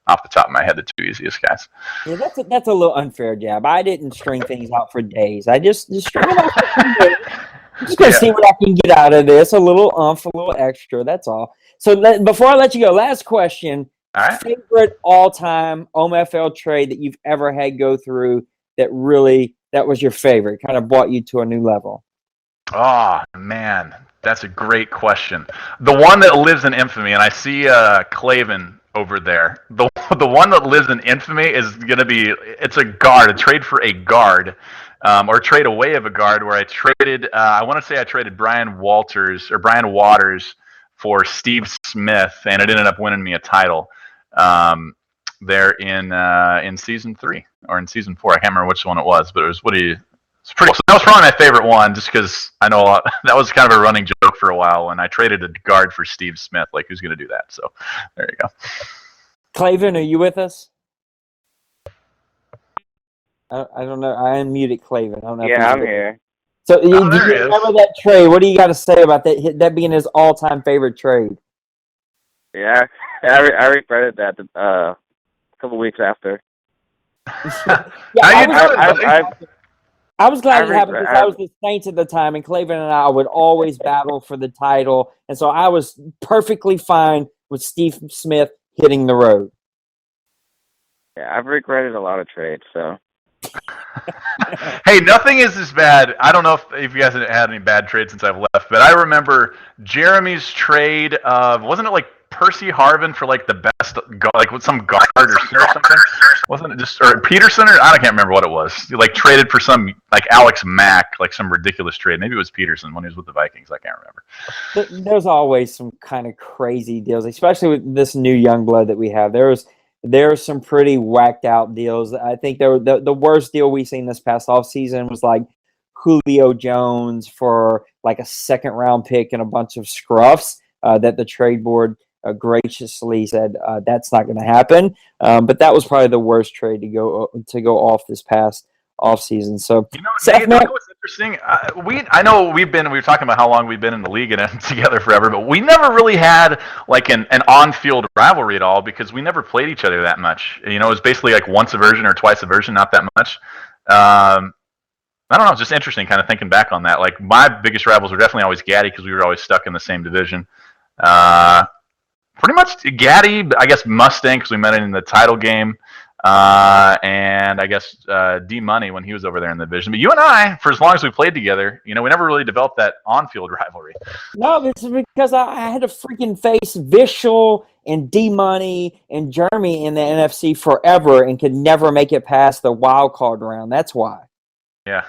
off the top of my head, the 2 easiest guys. Yeah, that's a little unfair, Jab. I didn't string things out for days. I just string them out for days. I'm just going to see what I can get out of this. A little a little extra. That's all. So before I let you go, last question. All right. Favorite all-time OMFL trade that you've ever had go through that was your favorite, kind of brought you to a new level? Oh, man. That's a great question. The one that lives in infamy, and I see Clavin over there. The one that lives in infamy is going to be, it's a guard, a trade for a guard, or trade away of a guard, where I traded, I want to say I traded Brian Waters for Steve Smith, and it ended up winning me a title there in season 3 or in season 4. I can't remember which one it was, but it was it's pretty. So that was probably my favorite one, just because I know a lot. That was kind of a running joke for a while when I traded a guard for Steve Smith. Like, who's going to do that? So there you go. Clavin, are you with us? I don't know. I unmuted Clavin. I don't know. Yeah, I'm here. So, do you there he is. remember that trade? What do you got to say about that being his all-time favorite trade? Yeah, I regretted that a couple weeks after. Yeah, How you doing? I was glad it happened regret- because I was the Saints at the time, and Clavin and I would always battle for the title, and so I was perfectly fine with Steve Smith hitting the road. Yeah, I've regretted a lot of trades, so. Hey, nothing is as bad. I don't know if you guys have had any bad trades since I've left, but I remember Jeremy's trade of, wasn't it like Percy Harvin for like the best, like with some guard or something? Wasn't it just, or Peterson, or I can't remember what it was. He like traded for some, like Alex Mack, like some ridiculous trade. Maybe it was Peterson when he was with the Vikings. I can't remember. There's always some kind of crazy deals, especially with this new young blood that we have. There are some pretty whacked out deals. I think the worst deal we've seen this past offseason was like Julio Jones for like a second round pick and a bunch of scruffs that the trade board graciously said that's not going to happen. But that was probably the worst trade to go off this past offseason. So, you know what's interesting? I know we were talking about how long we've been in the league and together forever, but we never really had like an on-field rivalry at all because we never played each other that much. You know, it was basically like once a version or twice a version, not that much. I don't know. It's just interesting kind of thinking back on that. Like my biggest rivals were definitely always Gaddy because we were always stuck in the same division. Pretty much Gaddy, I guess Mustang because we met in the title game. And I guess D-Money when he was over there in the division. But you and I, for as long as we played together, you know, we never really developed that on-field rivalry. No, it's because I had to freaking face Vishal and D-Money and Jeremy in the NFC forever and could never make it past the wild card round. That's why. Yeah.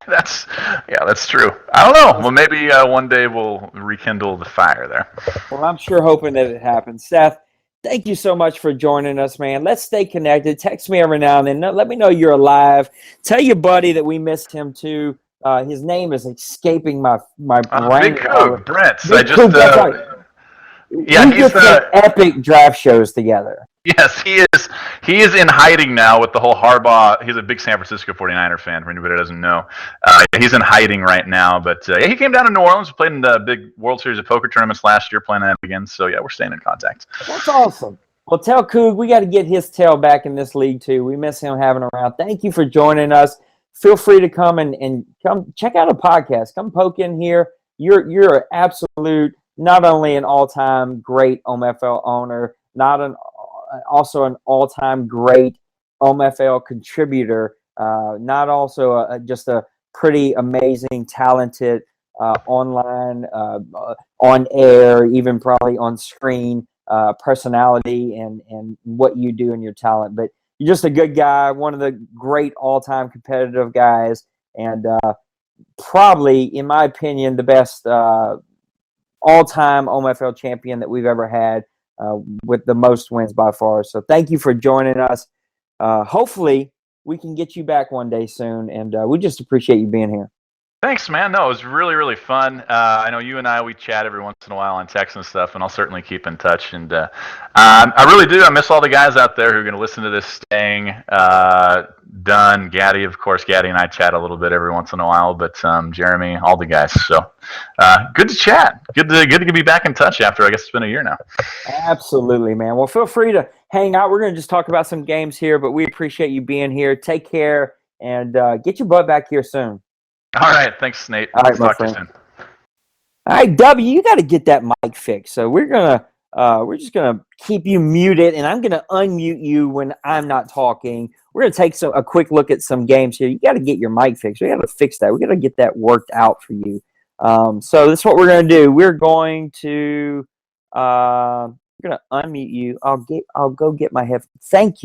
That's true. I don't know. Well, maybe one day we'll rekindle the fire there. Well, I'm sure hoping that it happens. Seth, thank you so much for joining us, man. Let's stay connected. Text me every now and then. Let me know you're alive. Tell your buddy that we missed him too. His name is escaping my brain. Big Coog, Brent. Big Coog, that's right. Yeah, we just did epic draft shows together. Yes, he is. He is in hiding now with the whole Harbaugh. He's a big San Francisco 49er fan, for anybody that doesn't know. He's in hiding right now. But he came down to New Orleans, played in the big World Series of Poker tournaments last year, playing that again. So, yeah, we're staying in contact. That's awesome. Well, tell Coog we got to get his tail back in this league, too. We miss him having him around. Thank you for joining us. Feel free to come and come check out a podcast. Come poke in here. You're an absolute, not only an all-time great OMFL owner, also an all-time great OMFL contributor, not also just a pretty amazing, talented online, on air, even probably on screen personality and what you do and your talent. But you're just a good guy, one of the great all-time competitive guys, and probably, in my opinion, the best all-time OMFL champion that we've ever had. With the most wins by far. So thank you for joining us. Hopefully we can get you back one day soon, and we just appreciate you being here. Thanks, man. No, it was really, really fun. I know you and we chat every once in a while on text and stuff, and I'll certainly keep in touch. And I really do. I miss all the guys out there who are going to listen to this staying. Dunn, Gaddy, of course. Gaddy and I chat a little bit every once in a while, but Jeremy, all the guys. So good to chat. Good to be back in touch after, I guess it's been a year now. Absolutely, man. Well, feel free to hang out. We're going to just talk about some games here, but we appreciate you being here. Take care, and get your butt back here soon. All right. Thanks, Nate. All right, my friend. All right, W, you got to get that mic fixed. So we're just gonna keep you muted, and I'm gonna unmute you when I'm not talking. We're gonna take a quick look at some games here. You got to get your mic fixed. We got to fix that. We got to get that worked out for you. So this is what we're gonna do. We're going to unmute you. I'll go get my headphones. Thank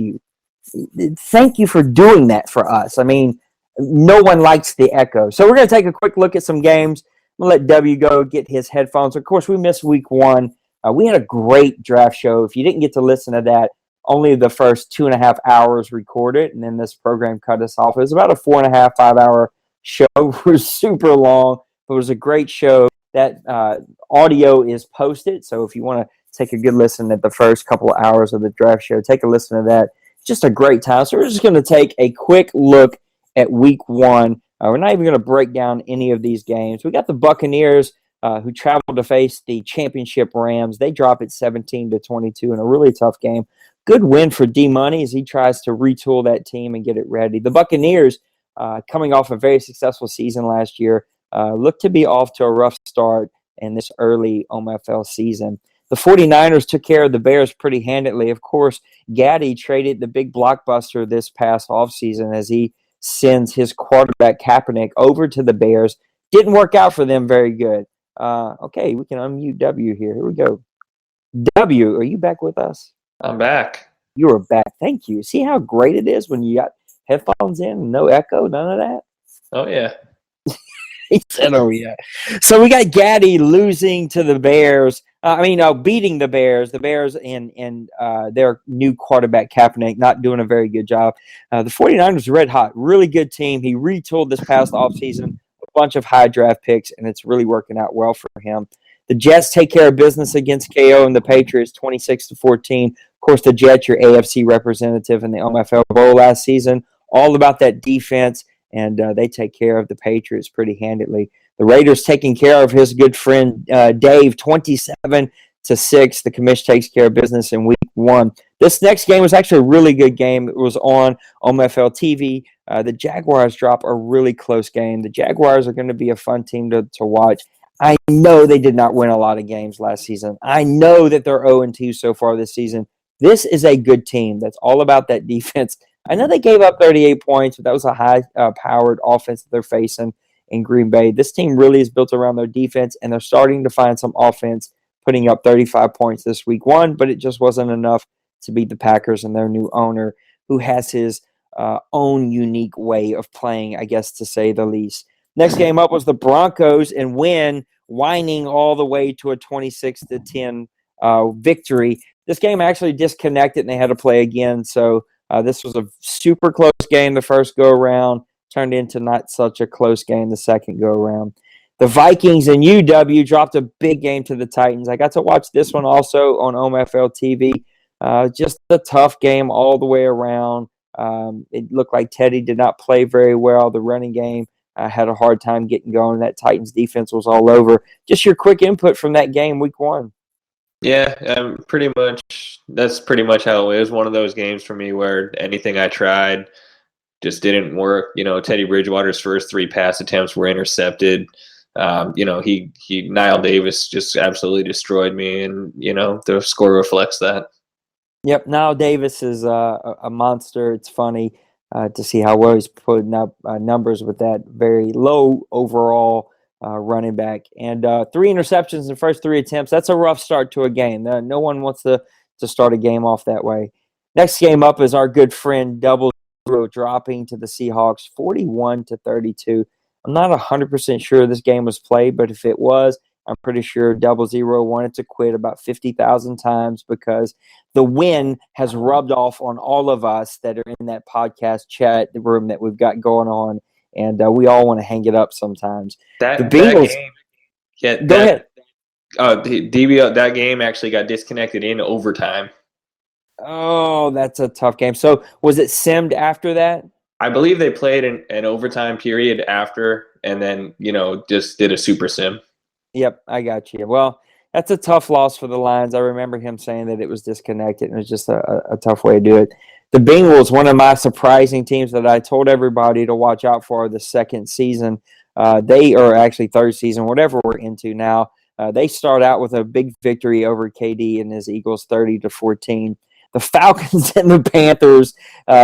you for doing that for us. I mean, no one likes the echo. So we're going to take a quick look at some games. I'm going to let W go get his headphones. Of course, we missed week 1. We had a great draft show. If you didn't get to listen to that, only the first 2.5 hours recorded, and then this program cut us off. It was about a 4.5, 5 hour show. It was super long. It was a great show. That audio is posted, so if you want to take a good listen at the first couple of hours of the draft show, take a listen to that. Just a great time. So we're just going to take a quick look at week one. We're not even going to break down any of these games. We got the Buccaneers who traveled to face the championship Rams. They drop it 17-22 in a really tough game. Good win for D-Money as he tries to retool that team and get it ready. The Buccaneers, coming off a very successful season last year, look to be off to a rough start in this early OMFL season. The 49ers took care of the Bears pretty handily. Of course, Gaddy traded the big blockbuster this past offseason as he sends his quarterback Kaepernick over to the Bears. Didn't work out for them very good. Okay, we can unmute W here. Here we go. W, are you back with us? I'm back. You are back. Thank you. See how great it is when you got headphones in, no echo, none of that? Oh, yeah. He said, oh, yeah. So we got Gaddy losing to the Bears. Beating the Bears. The Bears and their new quarterback, Kaepernick, not doing a very good job. The 49ers are red hot. Really good team. He retooled this past offseason, a bunch of high draft picks, and it's really working out well for him. The Jets take care of business against KO and the Patriots, 26-14. Of course, the Jets, your AFC representative in the OMFL Bowl last season, all about that defense, and they take care of the Patriots pretty handily. The Raiders taking care of his good friend Dave, 27-6. The commish takes care of business in week one. This next game was actually a really good game. It was on OMFL TV. The Jaguars drop a really close game. The Jaguars are going to be a fun team to watch. I know they did not win a lot of games last season. I know that they're 0-2 so far this season. This is a good team that's all about that defense. I know they gave up 38 points, but that was a high-powered offense that they're facing in Green Bay. This team really is built around their defense, and they're starting to find some offense, putting up 35 points this week one, but it just wasn't enough to beat the Packers and their new owner, who has his own unique way of playing, I guess, to say the least. Next game up was the Broncos and whining all the way to a 26-10 victory. This game actually disconnected, and they had to play again, so this was a super close game the first go-around, turned into not such a close game the second go-around. The Vikings and UW dropped a big game to the Titans. I got to watch this one also on OMFL TV. Just a tough game all the way around. It looked like Teddy did not play very well. The running game had a hard time getting going. That Titans defense was all over. Just your quick input from that game, week one. Yeah, pretty much. That's pretty much how it was. One of those games for me where anything I tried just didn't work. Teddy Bridgewater's first 3 pass attempts were intercepted. Niall Davis just absolutely destroyed me, and the score reflects that. Yep, Niall Davis is a monster. It's funny to see how well he's putting up numbers with that very low overall running back. And 3 interceptions in the first 3 attempts. That's a rough start to a game. No one wants to start a game off that way. Next game up is our good friend Double Zero dropping to the Seahawks 41-32. I'm not 100% sure this game was played, but if it was, I'm pretty sure Double Zero wanted to quit about 50,000 times because the win has rubbed off on all of us that are in that podcast chat room that we've got going on, and we all want to hang it up sometimes. The Bengals. Go ahead. That game actually got disconnected in overtime. Oh, that's a tough game. So was it simmed after that? I believe they played an overtime period after, and then just did a super sim. Yep, I got you. Well, that's a tough loss for the Lions. I remember him saying that it was disconnected, and it was just a tough way to do it. The Bengals, one of my surprising teams that I told everybody to watch out for the second season. They are actually third season, whatever we're into now. They start out with a big victory over KD and his Eagles, 30-14. The Falcons and the Panthers.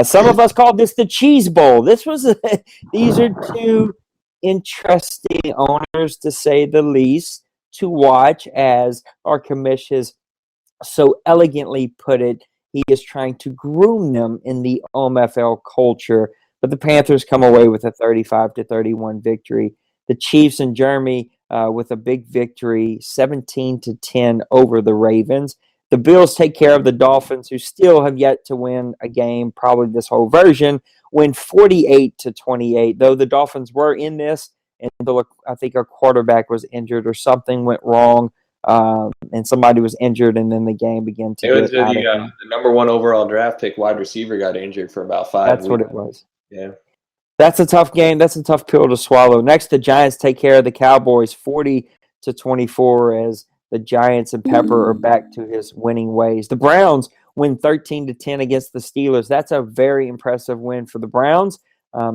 Some of us called this the Cheese Bowl. These are 2 interesting owners, to say the least, to watch, as our commish has so elegantly put it. He is trying to groom them in the OMFL culture, but the Panthers come away with a 35-31 victory. The Chiefs and Jeremy with a big victory, 17-10 over the Ravens. The Bills take care of the Dolphins, who still have yet to win a game, probably this whole version, win 48-28. Though the Dolphins were in this, until I think our quarterback was injured or something went wrong, and somebody was injured, and then the game began to It was get out of hand. the number 1 overall draft pick wide receiver got injured for about 5 That's weeks. what it was. Yeah. That's a tough game. That's a tough pill to swallow. Next, the Giants take care of the Cowboys 40-24 as the Giants and Pepper are back to his winning ways. The Browns win 13-10 against the Steelers. That's a very impressive win for the Browns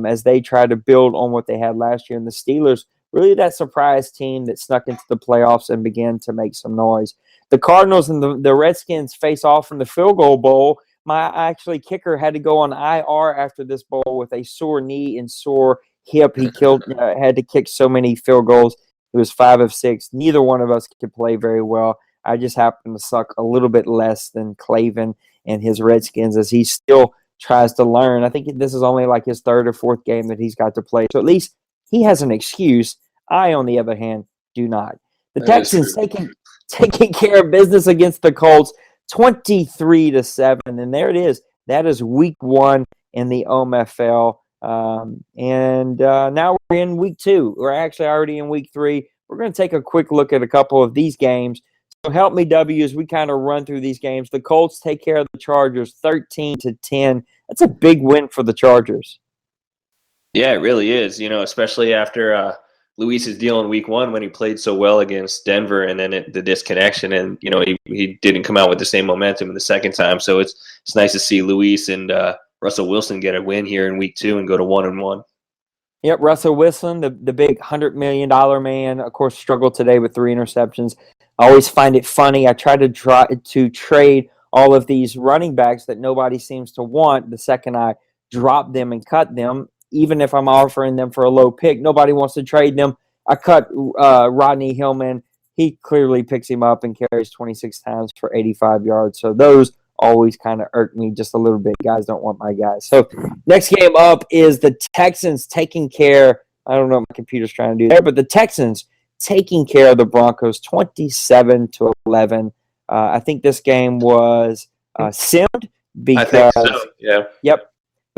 as they try to build on what they had last year. And the Steelers, really that surprise team that snuck into the playoffs and began to make some noise. The Cardinals and the Redskins face off in the Field Goal Bowl. My kicker had to go on IR after this bowl with a sore knee and sore hip. He had to kick so many field goals. It was 5 of 6. Neither one of us could play very well. I just happened to suck a little bit less than Clavin and his Redskins as he still tries to learn. I think this is only like his 3rd or 4th game that he's got to play. So at least he has an excuse. I, on the other hand, do not. The Texans taking care of business against the Colts 23-7. And there it is. That is week 1 in the OMFL. Now we're in week 2. We're actually already in week 3. We're going to take a quick look at a couple of these games. So help me, W, as we kind of run through these games. The Colts take care of the Chargers 13-10. That's a big win for the Chargers. Yeah, it really is. Especially after Luis's deal in week 1 when he played so well against Denver, and then the disconnection, and he didn't come out with the same momentum in the second time. So it's nice to see Luis and Russell Wilson get a win here in week 2 and go to 1-1. Yep, Russell Wilson, the big $100 million man, of course, struggled today with 3 interceptions. I always find it funny. I try to trade all of these running backs that nobody seems to want the second I drop them and cut them. Even if I'm offering them for a low pick, nobody wants to trade them. I cut Rodney Hillman. He clearly picks him up and carries 26 times for 85 yards. So those always kind of irk me just a little bit. Guys don't want my guys. So next game up is the Texans taking care. I don't know what my computer's trying to do there, but the Texans taking care of the Broncos 27-11. I think this game was simmed because I think so. Yeah. Yep.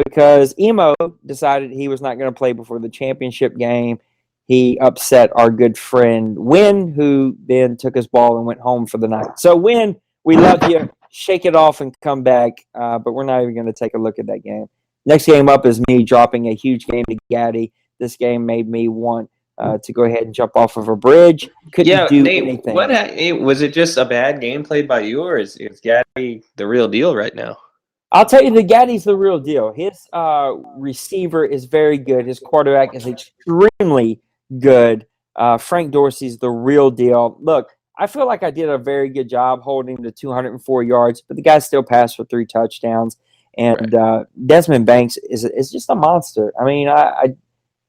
Because Emo decided he was not going to play before the championship game. He upset our good friend Win, who then took his ball and went home for the night. So, Win, we love you. Shake it off and come back, but we're not even going to take a look at that game. Next game up is me dropping a huge game to Gaddy. This game made me want to go ahead and jump off of a bridge. Couldn't do Nate, anything. Was it just a bad game played by you, or is Gaddy the real deal right now? I'll tell you, the Gaddy's the real deal. His receiver is very good. His quarterback is extremely good. Frank Dorsey's the real deal. Look, I feel like I did a very good job holding the 204 yards, but the guy still passed for 3 touchdowns. And Desmond Banks is just a monster. I mean,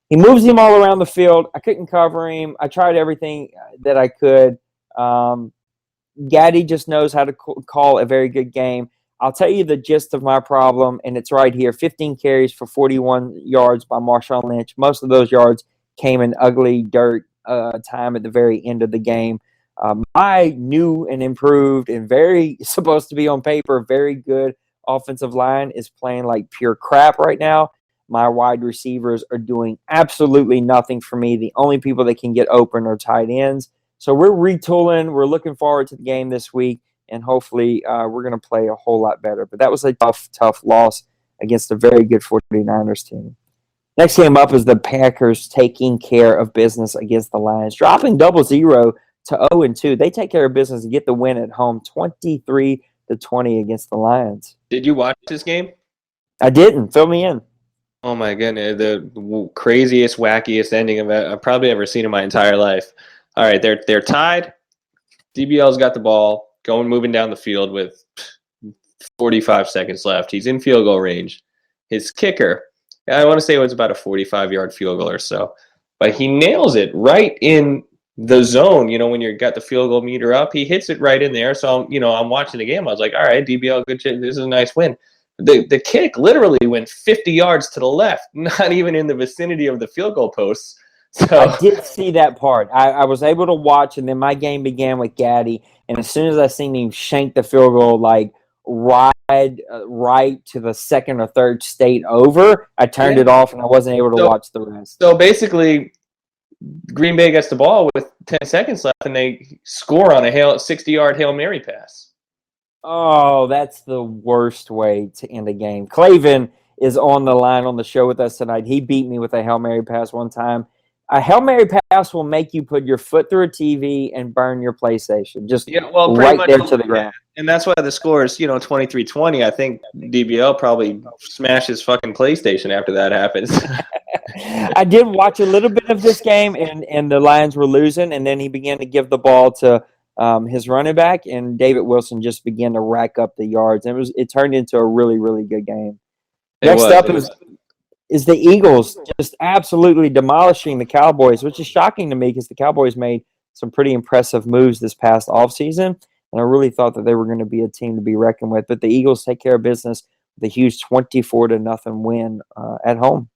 he moves him all around the field. I couldn't cover him. I tried everything that I could. Gaddy just knows how to call a very good game. I'll tell you the gist of my problem, and it's right here. 15 carries for 41 yards by Marshawn Lynch. Most of those yards came in ugly dirt time at the very end of the game. My new and improved and very supposed to be on paper very good offensive line is playing like pure crap right now. My wide receivers are doing absolutely nothing for me. The only people that can get open are tight ends. So we're retooling. We're looking forward to the game this week, and hopefully we're going to play a whole lot better. But that was a tough loss against a very good 49ers team. Next game up is the Packers taking care of business against the Lions, dropping 0-0 to 0-2. They take care of business and get the win at home, 23-20 against the Lions. Did you watch this game? I didn't. Fill me in. Oh my goodness, the craziest, wackiest ending I've probably ever seen in my entire life. All right, they're tied. DBL's got the ball, moving down the field with 45 seconds left. He's in field goal range. His kicker, I want to say it was about a 45-yard field goal or so, but he nails it right in the zone. When you got the field goal meter up, he hits it right in there. So I'm watching the game. I was like, all right, DBL, good shit. This is a nice win. The kick literally went 50 yards to the left, not even in the vicinity of the field goal posts. So I did see that part. I was able to watch, and then my game began with Gaddy. And as soon as I seen him shank the field goal, like right to the second or third state over, I turned it off, and I wasn't able to watch the rest. So basically, Green Bay gets the ball with 10 seconds left, and they score on a 60-yard Hail Mary pass. Oh, that's the worst way to end a game. Clavin is on the line on the show with us tonight. He beat me with a Hail Mary pass one time. A Hail Mary pass will make you put your foot through a TV and burn your PlayStation. Just right there to the ground. And that's why the score is, 23-20. I think DBL probably smashes fucking PlayStation after that happens. I did watch a little bit of this game, and the Lions were losing, and then he began to give the ball to his running back, and David Wilson just began to rack up the yards. And it turned into a really, really good game. Next up is the Eagles just absolutely demolishing the Cowboys, which is shocking to me because the Cowboys made some pretty impressive moves this past offseason, and I really thought that they were going to be a team to be reckoned with. But the Eagles take care of business with a huge 24-0 win at home.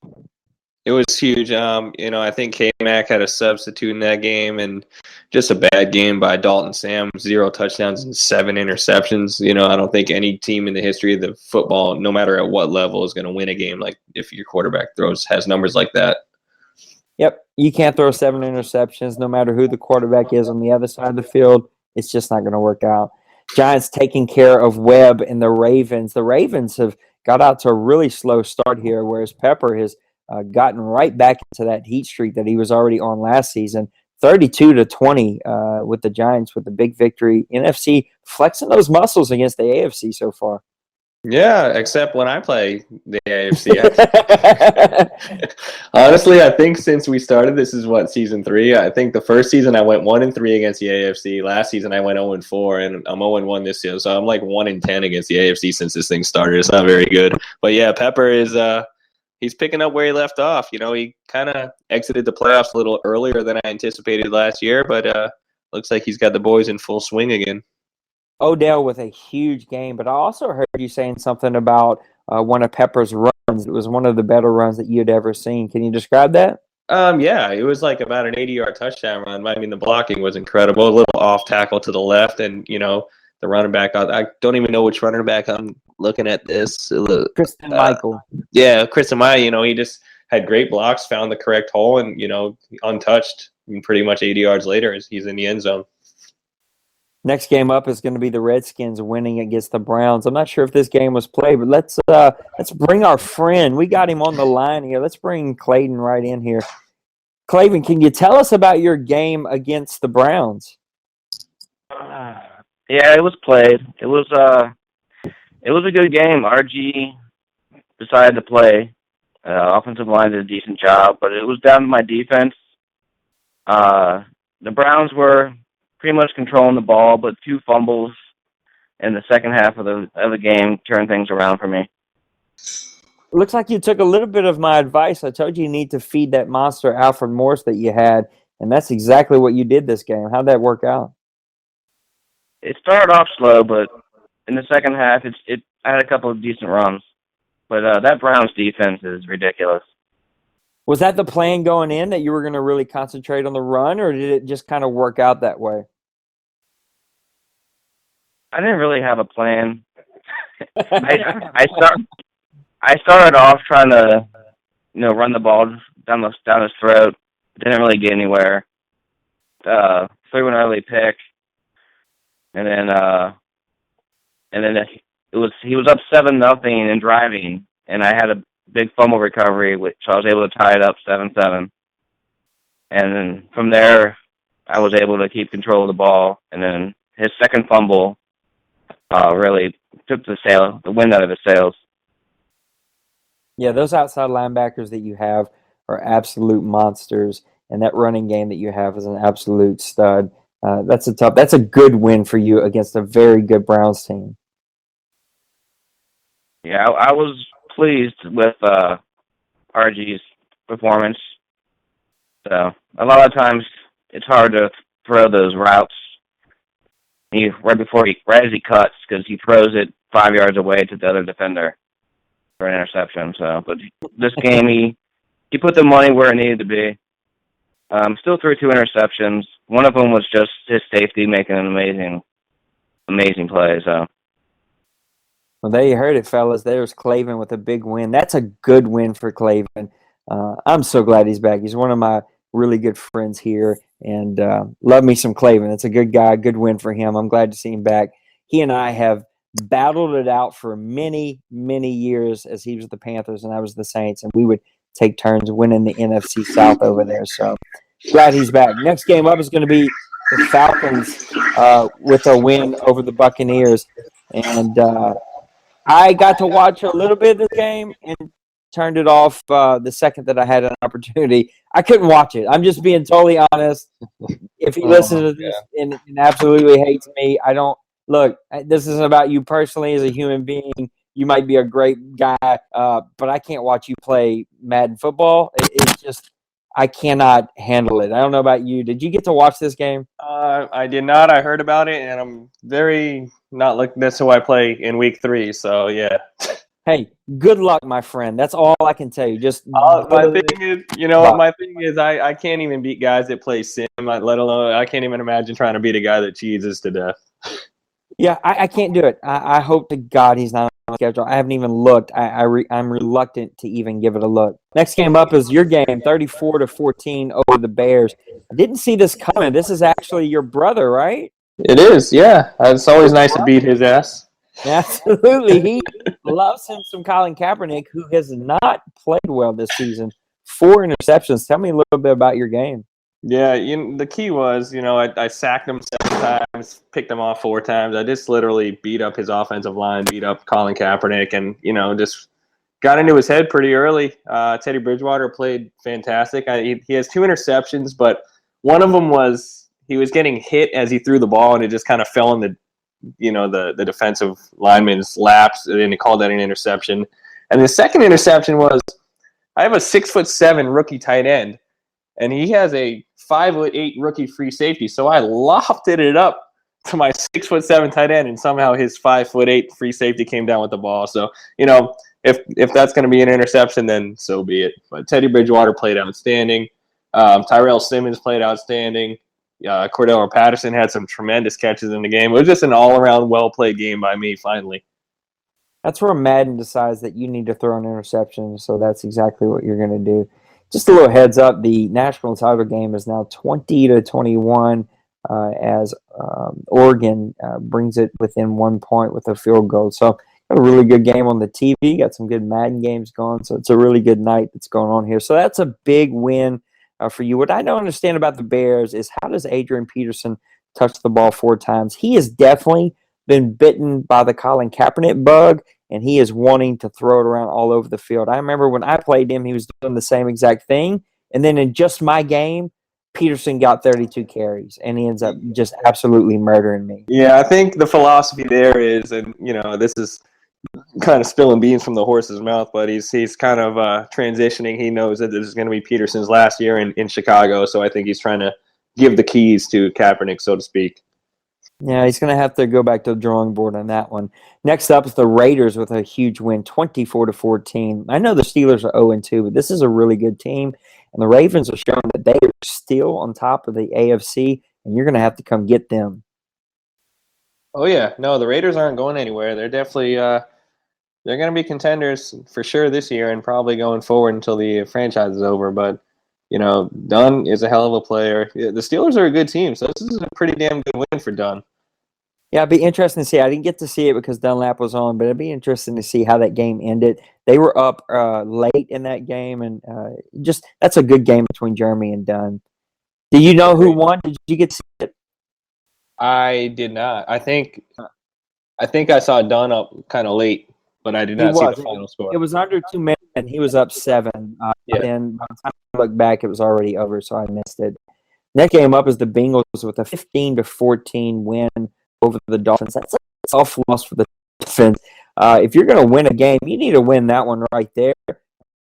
It was huge. I think K-Mac had a substitute in that game, and just a bad game by Dalton Sam. 0 touchdowns and 7 interceptions. I don't think any team in the history of the football, no matter at what level, is going to win a game like if your quarterback has numbers like that. Yep, you can't throw 7 interceptions no matter who the quarterback is on the other side of the field. It's just not going to work out. Giants taking care of Webb and the Ravens. The Ravens have got out to a really slow start here, whereas Pepper has gotten right back into that heat streak that he was already on last season. 32-20 with the Giants with the big victory. NFC flexing those muscles against the AFC so far. Yeah, except when I play the AFC. Honestly, I think since we started, this is season 3. I think the first season I went 1-3 against the AFC. Last season I went 0-4, and I'm 0-1 this year. So I'm like 1-10 against the AFC since this thing started. It's not very good. But yeah, Pepper is he's picking up where he left off. He kind of exited the playoffs a little earlier than I anticipated last year, but looks like he's got the boys in full swing again. Odell with a huge game, but I also heard you saying something about one of Pepper's runs. It was one of the better runs that you'd ever seen. Can you describe that? Yeah, it was like about an 80-yard touchdown run. I mean, the blocking was incredible. A little off tackle to the left, and the running back. I don't even know which running back I'm looking at this. Christian Michael. Yeah, Christian Michael. He just had great blocks, found the correct hole, and untouched. And pretty much 80 yards later, he's in the end zone. Next game up is going to be the Redskins winning against the Browns. I'm not sure if this game was played, but let's bring our friend. We got him on the line here. Let's bring Clayton right in here. Clayton, can you tell us about your game against the Browns? Yeah, it was played. It was a good game. RG decided to play. Offensive line did a decent job, but it was down to my defense. The Browns were pretty much controlling the ball, but 2 fumbles in the second half of the game turned things around for me. It looks like you took a little bit of my advice. I told you need to feed that monster Alfred Morris that you had, and that's exactly what you did this game. How'd that work out? It started off slow, but in the second half, I had a couple of decent runs. But that Browns defense is ridiculous. Was that the plan going in, that you were going to really concentrate on the run, or did it just kind of work out that way? I didn't really have a plan. I started off trying to, run the ball down his throat. Didn't really get anywhere. Threw an early pick, and then he was up 7-0 and driving, and I had a big fumble recovery, which I was able to tie it up 7-7. And then from there, I was able to keep control of the ball. And then his second fumble really took the wind out of his sails. Yeah, those outside linebackers that you have are absolute monsters, and that running game that you have is an absolute stud. That's a good win for you against a very good Browns team. Yeah, I was pleased with RG's performance. So a lot of times it's hard to throw those routes right as he cuts, because he throws it 5 yards away to the other defender for an interception. So, but this game he put the money where it needed to be. Still threw 2 interceptions. One of them was just his safety making an amazing play. So. Well, there you heard it, fellas. There's Clavin with a big win. That's a good win for Clavin. I'm so glad he's back. He's one of my really good friends here, and love me some Clavin. That's a good guy, good win for him. I'm glad to see him back. He and I have battled it out for many, many years as he was the Panthers and I was the Saints, and we would take turns winning the NFC South over there. So glad he's back. Next game up is going to be the Falcons with a win over the Buccaneers. And I got to watch a little bit of the game and turned it off the second that I had an opportunity. I couldn't watch it. I'm just being totally honest. If he listens to this and absolutely hates me, I don't – look, this isn't about you personally as a human being. You might be a great guy, but I can't watch you play Madden football. It's just – I cannot handle it. I don't know about you. Did you get to watch this game? I did not. I heard about it, and I'm very not looking. That's who I play in week 3. So yeah. Hey, good luck, my friend. That's all I can tell you. Just my thing is, my thing is, I can't even beat guys that play sim. Let alone, I can't even imagine trying to beat a guy that cheeses to death. Yeah, I can't do it. I hope to God he's not on the schedule. I haven't even looked. I'm reluctant to even give it a look. Next game up is your game, 34-14 over the Bears. I didn't see this coming. This is actually your brother, right? It is, yeah. It's always nice to beat his ass. Absolutely. He loves him some Colin Kaepernick, who has not played well this season. 4 interceptions. Tell me a little bit about your game. Yeah, the key was, I sacked him 7 times, picked him off 4 times. I just literally beat up his offensive line, beat up Colin Kaepernick, and, just got into his head pretty early. Teddy Bridgewater played fantastic. He has 2 interceptions, but one of them was he was getting hit as he threw the ball, and it just kind of fell in the defensive lineman's laps, and then he called that an interception. And the second interception was, I have a 6'7" rookie tight end, and he has a 5'8" rookie free safety. So I lofted it up to my 6'7" tight end, and somehow his 5'8" free safety came down with the ball. So, if that's going to be an interception, then so be it. But Teddy Bridgewater played outstanding. Tyrell Simmons played outstanding. Cordell Patterson had some tremendous catches in the game. It was just an all-around well-played game by me, finally. That's where Madden decides that you need to throw an interception, so that's exactly what you're going to do. Just a little heads up, the national title game is now 20-21 as Oregon brings it within 1 point with a field goal. So got a really good game on the TV, got some good Madden games going, so it's a really good night that's going on here. So that's a big win for you. What I don't understand about the Bears is how does Adrian Peterson touch the ball 4 times? He has definitely been bitten by the Colin Kaepernick bug, and he is wanting to throw it around all over the field. I remember when I played him, he was doing the same exact thing. And then in just my game, Peterson got 32 carries, and he ends up just absolutely murdering me. Yeah, I think the philosophy there is, and, this is kind of spilling beans from the horse's mouth, but he's kind of transitioning. He knows that this is going to be Peterson's last year in Chicago, so I think he's trying to give the keys to Kaepernick, so to speak. Yeah, he's going to have to go back to the drawing board on that one. Next up is the Raiders with a huge win, 24-14. I know the Steelers are 0-2, but this is a really good team, and the Ravens are showing that they are still on top of the AFC, and you're going to have to come get them. Oh, yeah. No, the Raiders aren't going anywhere. They're definitely they're going to be contenders for sure this year and probably going forward until the franchise is over, but Dunn is a hell of a player. The Steelers are a good team, so this is a pretty damn good win for Dunn. Yeah, it'd be interesting to see. I didn't get to see it because Dunlap was on, but it'd be interesting to see how that game ended. They were up late in that game, and just that's a good game between Jeremy and Dunn. Do you know who won? Did you get to see it? I did not. I think I saw Dunn up kind of late, but I did not see the final score. It was under 2 minutes, and he was up 7. Then by the time I looked back, it was already over, so I missed it. Next game up is the Bengals with a 15-14 win over the Dolphins. That's a tough loss for the Dolphins. If you're going to win a game, you need to win that one right there. The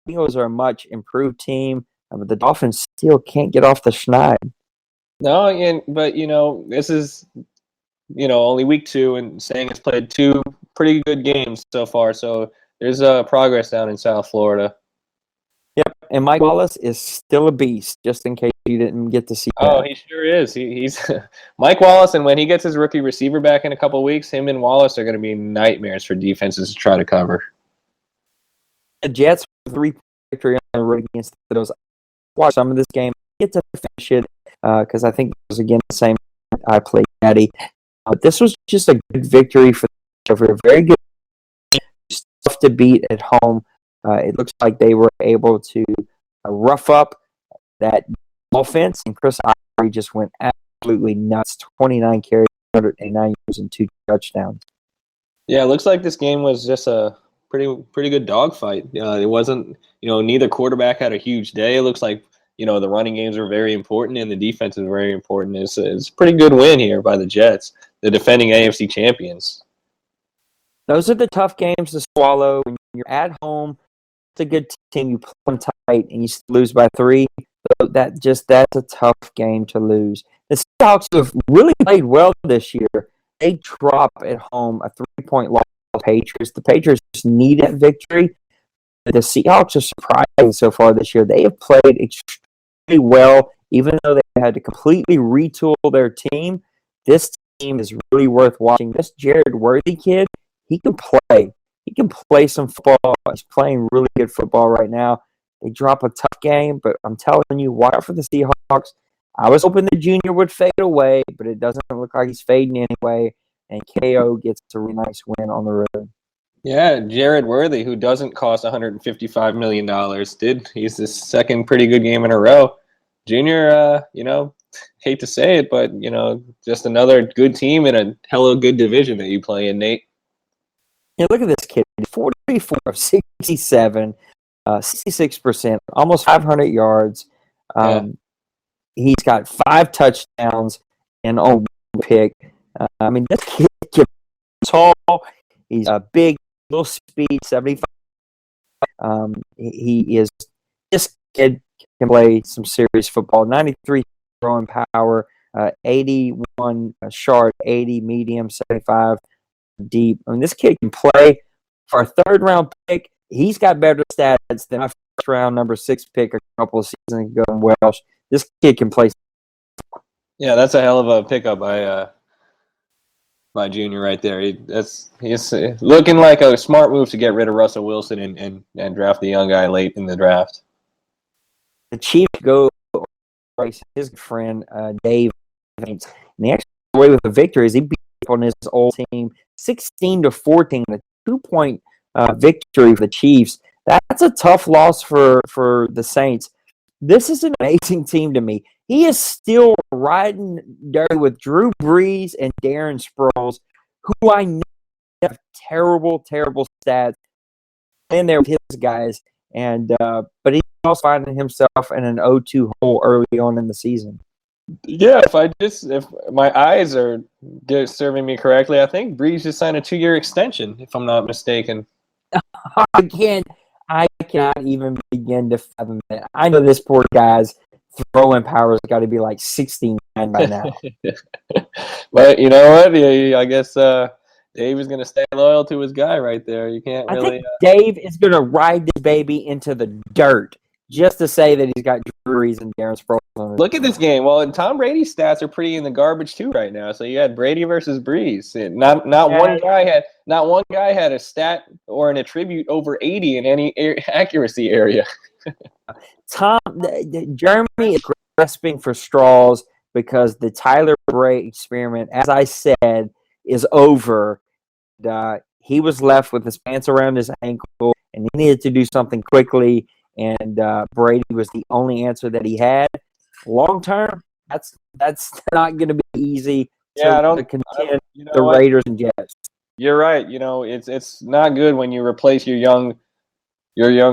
Bengals are a much improved team, but the Dolphins still can't get off the schneid. No, but this is only week 2, and saying it's played 2 pretty good games so far. So there's progress down in South Florida. Yep, and Mike Wallace is still a beast. Just in case you didn't get to see. Oh, he sure is. He's Mike Wallace, and when he gets his rookie receiver back in a couple of weeks, him and Wallace are going to be nightmares for defenses to try to cover. The Jets with 3 victory on the road against those. Watch some of this game get to finish it because I think it was again the same I played Natty. But this was just a good victory for a very good tough to beat at home. It looks like they were able to rough up that offense, and Chris Ivory just went absolutely nuts. 29 carries, 109 yards, and 2 touchdowns. Yeah, it looks like this game was just a pretty good dogfight. It wasn't, neither quarterback had a huge day. It looks like, the running games were very important and the defense is very important. It's a pretty good win here by the Jets, the defending AFC champions. Those are the tough games to swallow. When you're at home, it's a good team. You play them tight and you lose by 3. So that's a tough game to lose. The Seahawks have really played well this year. They drop at home a 3-point loss to the Patriots. The Patriots just need that victory. The Seahawks are surprising so far this year. They have played extremely well, even though they had to completely retool their team. This team is really worth watching. This Jared Worthy kid, he can play. He can play some football. He's playing really good football right now. They drop a tough game, but I'm telling you, watch out for the Seahawks. I was hoping the junior would fade away, but it doesn't look like he's fading anyway, and KO gets a really nice win on the road. Yeah, Jared Worthy, who doesn't cost $155 million, he's the second pretty good game in a row. Junior, hate to say it, but, just another good team in a hella good division that you play in, Nate. Yeah, look at this kid, 44 of 67, 66%, almost 500 yards. He's got 5 touchdowns and on pick. This kid is tall. He's a big, little speed, 75. He is this kid can play some serious football. 93 throwing power, 81 short, 80 medium, 75 deep. This kid can play for a 3rd round pick. He's got better stats than my 1st round number 6 pick a couple of seasons ago in Welsh. This kid can play. Yeah, that's a hell of a pickup by Junior right there. He's looking like a smart move to get rid of Russell Wilson and draft the young guy late in the draft. The Chiefs go race his friend Dave, and they actually got away with a victory as he beat up on his old team 16-14, a 2-point victory for the Chiefs. That's a tough loss for the Saints. This is an amazing team to me. He is still riding dirty with Drew Brees and Darren Sproles, who I know have terrible, terrible stats in there with his guys. But he's also finding himself in an 0-2 hole early on in the season. Yeah, if my eyes are serving me correctly, I think Brees just signed a 2-year extension, if I'm not mistaken. I cannot even begin to fathom it. I know this poor guy's throwing power has got to be like 69 by now. But you know what? I guess Dave is going to stay loyal to his guy right there. You can't really. I think Dave is going to ride this baby into the dirt just to say that he's got Drew Brees and Darren Sproles on his Look at this game. Well, and Tom Brady's stats are pretty in the garbage too right now. So you had Brady versus Brees. Not one guy had a stat or an attribute over 80 in any accuracy area. Jeremy is grasping for straws because the Tyler Bray experiment, as I said, is over. He was left with his pants around his ankle, and he needed to do something quickly. And Brady was the only answer that he had. Long term, that's not going to be easy. To contend the Raiders and Jets. You're right. It's not good when you replace your young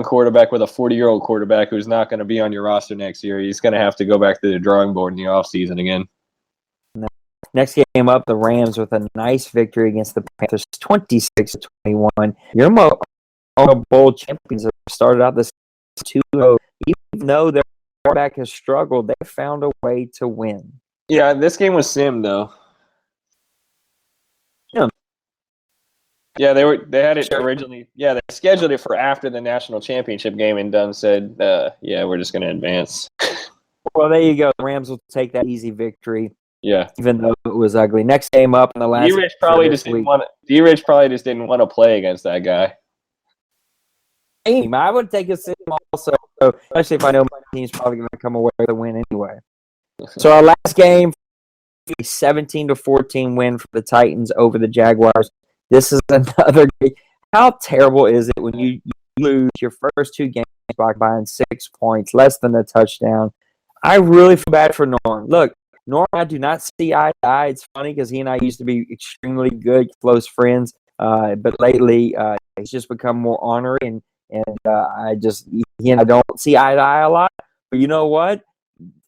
quarterback with a 40-year-old quarterback who's not going to be on your roster next year. He's going to have to go back to the drawing board in the offseason again. Next game up, the Rams with a nice victory against the Panthers, 26-21. Your Bowl champions have started out this 2-0. Even though their quarterback has struggled, they found a way to win. Yeah, this game was sim though. Yeah, they had it originally. Yeah, they scheduled it for after the national championship game, and Dunn said, we're just going to advance." Well, there you go. The Rams will take that easy victory. Yeah, even though it was ugly. Next game up in the last. D-Rich probably just didn't want to play against that guy. Same. I would take a same also, especially if I know my team's probably going to come away with a win anyway. So our last game, a 17-14 win for the Titans over the Jaguars. This is another game. How terrible is it when you lose your first two games by buying 6 points, less than a touchdown? I really feel bad for Norm. Look, Norm, I do not see eye to eye. It's funny because he and I used to be extremely good, close friends. But lately, he's just become more ornery, and I don't see eye to eye a lot. But you know what?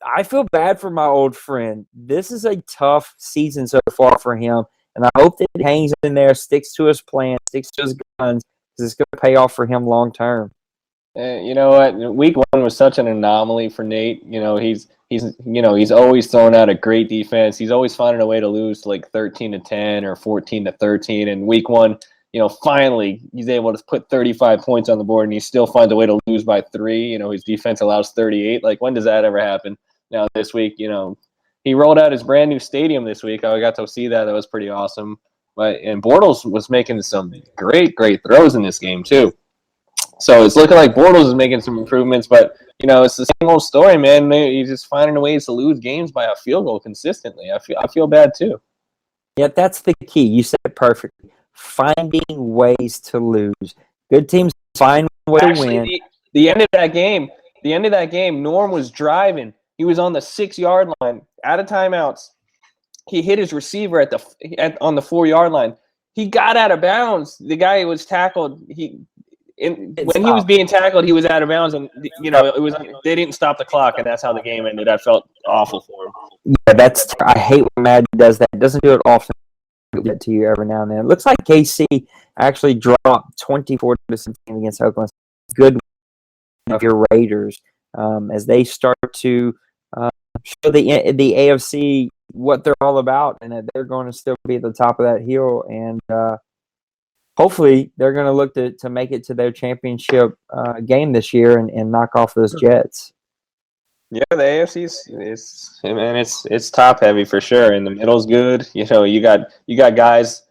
I feel bad for my old friend. This is a tough season so far for him, and I hope that he hangs in there, sticks to his plan, sticks to his guns, because it's going to pay off for him long term. You know what? Week 1 was such an anomaly for Nate. He's always throwing out a great defense. He's always finding a way to lose to like 13-10 or 14-13. And week 1, finally he's able to put 35 points on the board, and he still finds a way to lose by 3. His defense allows 38. Like, when does that ever happen? Now this week, he rolled out his brand new stadium this week. I got to see that. That was pretty awesome. And Bortles was making some great throws in this game too. So it's looking like Bortles is making some improvements, but it's the same old story, man. He's just finding ways to lose games by a field goal consistently. I feel bad too. Yeah, that's the key. You said it perfectly. Finding ways to lose. Good teams find a way to win. The end of that game, Norm was driving. He was on the 6-yard line, out of timeouts. He hit his receiver on the 4-yard line. He got out of bounds. The guy was tackled. When he was being tackled, he was out of bounds, and they didn't stop the clock, and that's how the game ended. I felt awful for him. Yeah, I hate when Madden does that. It doesn't do it often. It'll get to you every now and then. It looks like KC actually dropped 24-17 against Oakland. Good of your Raiders as they start to show the AFC what they're all about, and that they're going to still be at the top of that hill, and hopefully they're going to look to make it to their championship game this year and knock off those Jets. Yeah, the AFC it's top heavy for sure, and the middle's good. You got guys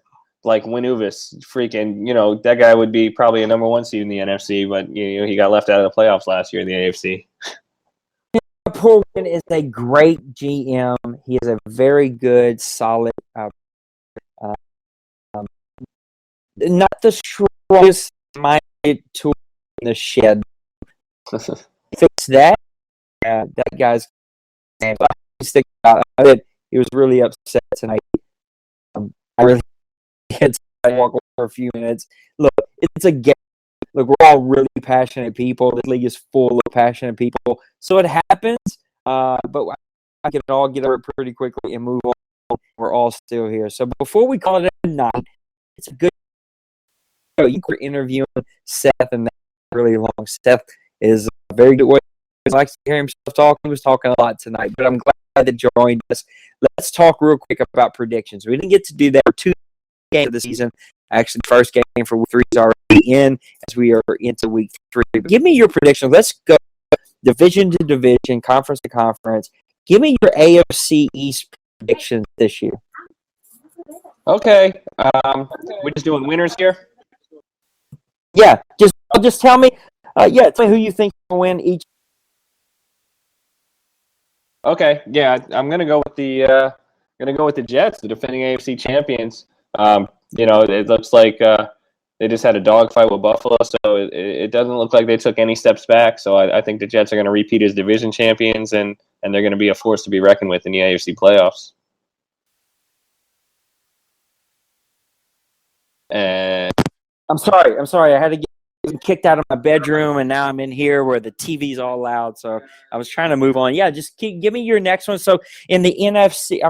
like Winuvis, freaking, that guy would be probably a number 1 seed in the NFC, but he got left out of the playoffs last year in the AFC. Paul Wynn is a great GM. He is a very good, solid. Not the strongest minded tool in the shed. Fix that. That guy's name. Stick out. He was really upset tonight. I really had to walk away for a few minutes. Look, it's a game. Look, we're all really passionate people. This league is full of passionate people. So it happens, but I can all get over it pretty quickly and move on. We're all still here. So before we call it a night, it's a good show. You were interviewing Seth, and that's really long. Seth is a very good way. He likes to hear himself talk. He was talking a lot tonight, but I'm glad that you joined us. Let's talk real quick about predictions. We didn't get to do that for 2 games of the season. Actually, the first game for week 3 is already in as we are into week 3. But give me your predictions. Let's go division to division, conference to conference. Give me your AFC East predictions this year. Okay. We're just doing winners here? Yeah. Just tell me. Tell me who you think will win each. Okay. Yeah, I'm gonna go with the Jets, the defending AFC champions. It looks like they just had a dogfight with Buffalo, so it doesn't look like they took any steps back. So I think the Jets are going to repeat as division champions, and they're going to be a force to be reckoned with in the AFC playoffs. And I'm sorry. I had to get kicked out of my bedroom, and now I'm in here where the TV's all loud. So I was trying to move on. Yeah, just give me your next one. So in the NFC,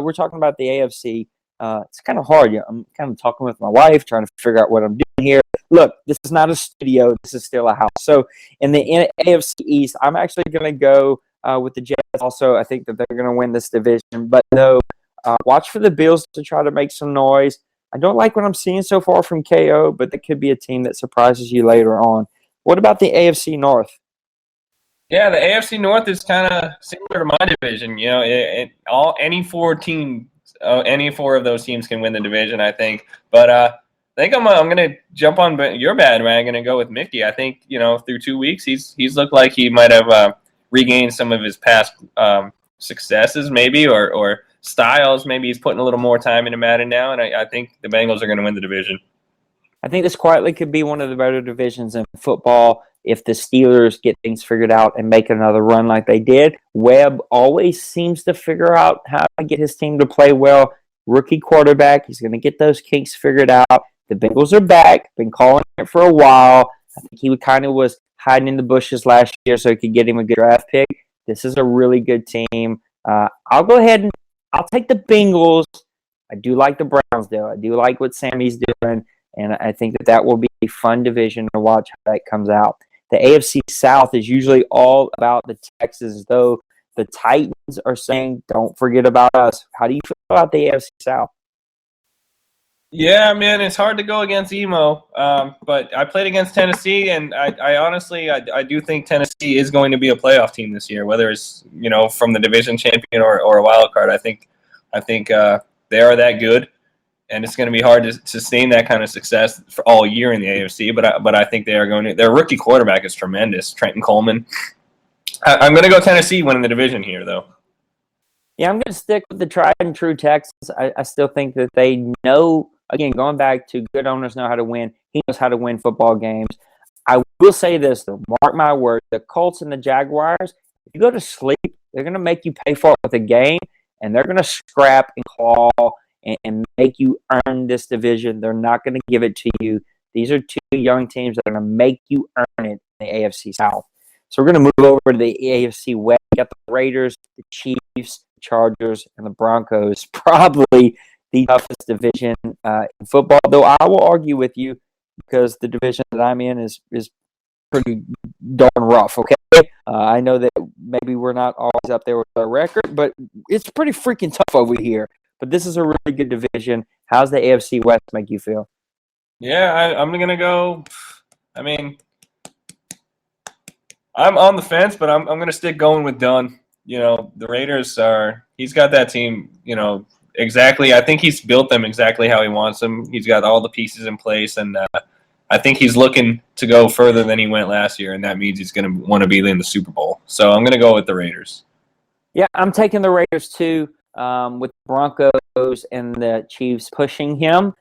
we're talking about the AFC. It's kind of hard. I'm kind of talking with my wife, trying to figure out what I'm doing here. Look, this is not a studio. This is still a house. So in the AFC East, I'm actually going to go with the Jets. Also, I think that they're going to win this division. But no, watch for the Bills to try to make some noise. I don't like what I'm seeing so far from KO, but that could be a team that surprises you later on. What about the AFC North? Yeah, the AFC North is kind of similar to my division. Any 4 of those teams can win the division, I think. But think I'm gonna jump on your bandwagon and go with Mickey. I think through 2 weeks he's looked like he might have regained some of his past successes, maybe or styles. Maybe he's putting a little more time into Madden now, and I think the Bengals are going to win the division. I think this quietly could be one of the better divisions in football if the Steelers get things figured out and make another run like they did. Webb always seems to figure out how to get his team to play well. Rookie quarterback, he's going to get those kinks figured out. The Bengals are back, been calling it for a while. I think he was hiding in the bushes last year so he could get him a good draft pick. This is a really good team. I'll go ahead and I'll take the Bengals. I do like the Browns, though. I do like what Sammy's doing, and I think that will be a fun division to watch how that comes out. The AFC South is usually all about the Texans, though the Titans are saying, don't forget about us. How do you feel about the AFC South? Yeah, man, it's hard to go against Emo, but I played against Tennessee, and I honestly do think Tennessee is going to be a playoff team this year, whether it's from the division champion or a wild card. I think they are that good, and it's going to be hard to sustain that kind of success for all year in the AFC. But I think they are going to. Their rookie quarterback is tremendous, Trenton Coleman. I'm going to go Tennessee winning the division here, though. Yeah, I'm going to stick with the tried and true Texans. I still think that they know. Again, going back to good owners know how to win. He knows how to win football games. I will say this, though. Mark my word. The Colts and the Jaguars, if you go to sleep, they're going to make you pay for it with a game, and they're going to scrap and claw and make you earn this division. They're not going to give it to you. These are two young teams that are going to make you earn it in the AFC South. So we're going to move over to the AFC West. We got the Raiders, the Chiefs, the Chargers, and the Broncos. Probably the toughest division in football, though I will argue with you because the division that I'm in is pretty darn rough, okay? I know that maybe we're not always up there with our record, but it's pretty freaking tough over here. But this is a really good division. How's the AFC West make you feel? Yeah, I'm going to go. I mean, I'm on the fence, but I'm going to stick going with Dunn. The Raiders he's got that team, exactly. I think he's built them exactly how he wants them. He's got all the pieces in place, and I think he's looking to go further than he went last year, and that means he's going to want to be in the Super Bowl. So I'm going to go with the Raiders. Yeah, I'm taking the Raiders too, with the Broncos and the Chiefs pushing him.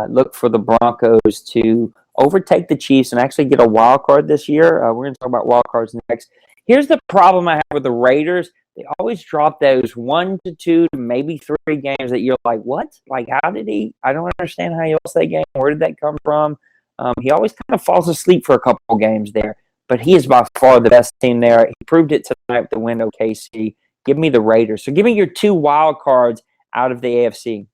Look for the Broncos to overtake the Chiefs and actually get a wild card this year. We're going to talk about wild cards next. Here's the problem I have with the Raiders. They always drop those 1 to 2 to maybe 3 games that you're like, what? Like, how did he? I don't understand how he lost that game. Where did that come from? He always kind of falls asleep for a couple games there, but he is by far the best team there. He proved it tonight with the win over KC. Give me the Raiders. So give me your 2 wild cards out of the AFC.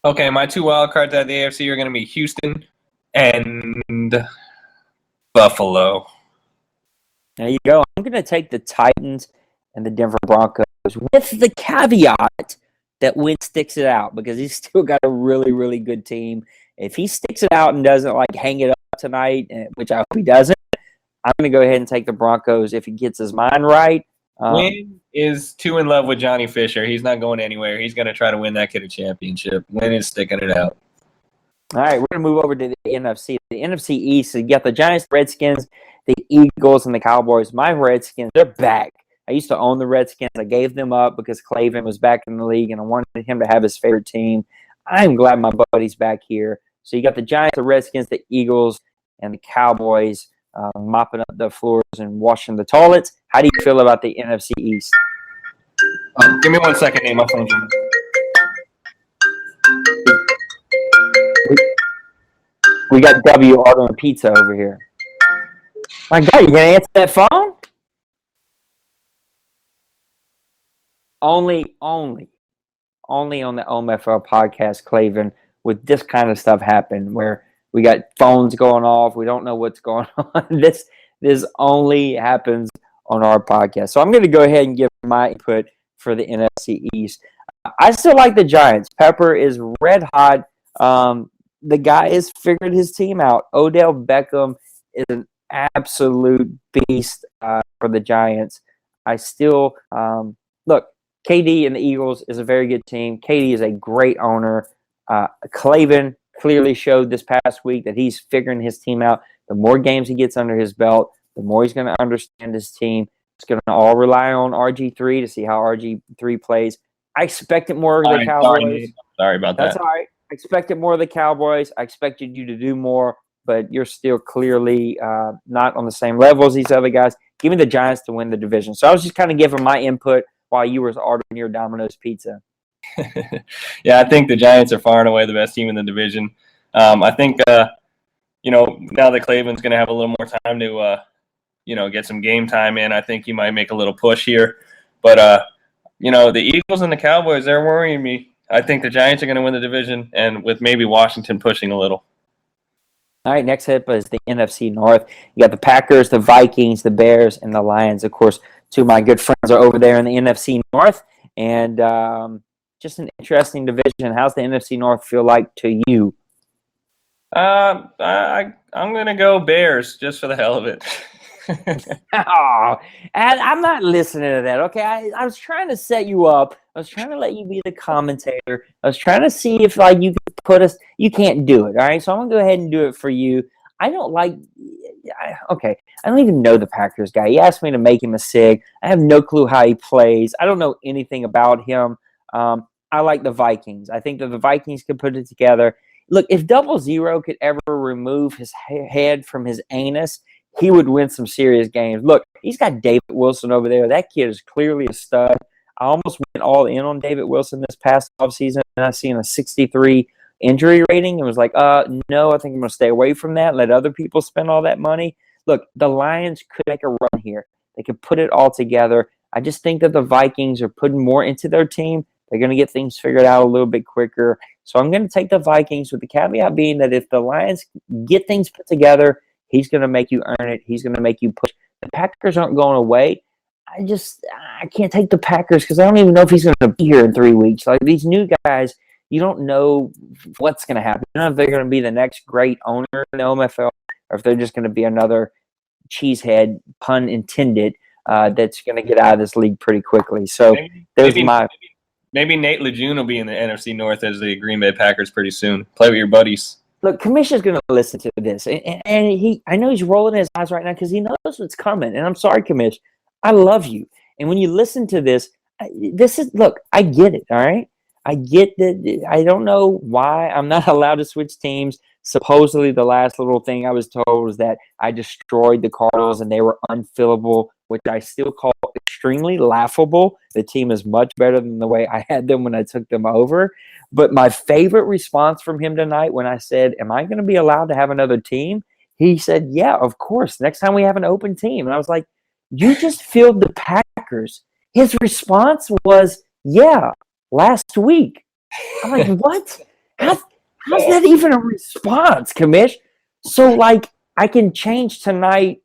Okay, my 2 wild cards out of the AFC are going to be Houston and Buffalo. There you go. I'm going to take the Titans and the Denver Broncos with the caveat that Wentz sticks it out because he's still got a really, really good team. If he sticks it out and doesn't hang it up tonight, which I hope he doesn't, I'm going to go ahead and take the Broncos if he gets his mind right. Wynn is too in love with Johnny Fisher. He's not going anywhere. He's going to try to win that kid a championship. Wynn is sticking it out. All right, we're going to move over to the NFC. The NFC East, you got the Giants, Redskins, the Eagles, and the Cowboys. My Redskins, they're back. I used to own the Redskins. I gave them up because Clavin was back in the league, and I wanted him to have his favorite team. I'm glad my buddy's back here. So you got the Giants, the Redskins, the Eagles, and the Cowboys mopping up the floors and washing the toilets. How do you feel about the NFC East? Give me 1 second, Nate. My phone's on. We got W ordering pizza over here. My God, you gonna answer that phone? Only on the OMFL podcast, Clavin, would this kind of stuff happen where we got phones going off, we don't know what's going on. This only happens on our podcast. So I'm going to go ahead and give my input for the NFC East. I still like the Giants. Pepper is red hot. The guy has figured his team out. Odell Beckham is an absolute beast for the Giants. I still look. KD and the Eagles is a very good team. KD is a great owner. Clavin clearly showed this past week that he's figuring his team out. The more games he gets under his belt, the more he's going to understand his team. It's going to all rely on RG3 to see how RG3 plays. I expect it more of the Cowboys. Sorry about That's that. all right. I expected more of the Cowboys. I expected you to do more, but you're still clearly not on the same level as these other guys. Give me the Giants to win the division. So I was just kind of giving my input while you were ordering your Domino's pizza. Yeah, I think the Giants are far and away the best team in the division. I think, now that Cleveland's going to have a little more time to, get some game time in, I think he might make a little push here. But, the Eagles and the Cowboys, they're worrying me. I think the Giants are going to win the division, and with maybe Washington pushing a little. All right, next up is the NFC North. You got the Packers, the Vikings, the Bears, and the Lions. Of course, two of my good friends are over there in the NFC North, and just an interesting division. How's the NFC North feel like to you? I'm going to go Bears just for the hell of it. Oh, and I'm not listening to that, okay? I was trying to set you up. I was trying to let you be the commentator. I was trying to see if you could put us – you can't do it, all right? So I'm going to go ahead and do it for you. I don't like – okay, I don't even know the Packers guy. He asked me to make him a SIG. I have no clue how he plays. I don't know anything about him. I like the Vikings. I think that the Vikings could put it together. Look, if 00 could ever remove his head from his anus – he would win some serious games. Look, he's got David Wilson over there. That kid is clearly a stud. I almost went all in on David Wilson this past offseason, and I seen a 63 injury rating and was like, no, I think I'm going to stay away from that, let other people spend all that money. Look, the Lions could make a run here. They could put it all together. I just think that the Vikings are putting more into their team. They're going to get things figured out a little bit quicker. So I'm going to take the Vikings, with the caveat being that if the Lions get things put together, he's going to make you earn it. He's going to make you push. The Packers aren't going away. I can't take the Packers because I don't even know if he's going to be here in 3 weeks. Like, these new guys, you don't know what's going to happen. You don't know if they're going to be the next great owner in the MFL or if they're just going to be another cheesehead, pun intended, that's going to get out of this league pretty quickly. So maybe Nate Lejeune will be in the NFC North as the Green Bay Packers pretty soon. Play with your buddies. Look, Kamish is going to listen to this, and I know he's rolling his eyes right now because he knows what's coming. And I'm sorry, Kamish, I love you. And when you listen to this, look, I get it, all right? I get that. I don't know why I'm not allowed to switch teams. Supposedly, the last little thing I was told was that I destroyed the Cardinals and they were unfillable, which I still call extremely laughable. The team is much better than the way I had them when I took them over. But my favorite response from him tonight when I said, am I going to be allowed to have another team? He said, yeah, of course. Next time we have an open team. And I was like, you just filled the Packers. His response was, yeah, last week. I'm like, what? How's that even a response, Kamish? So, like, I can change tonight,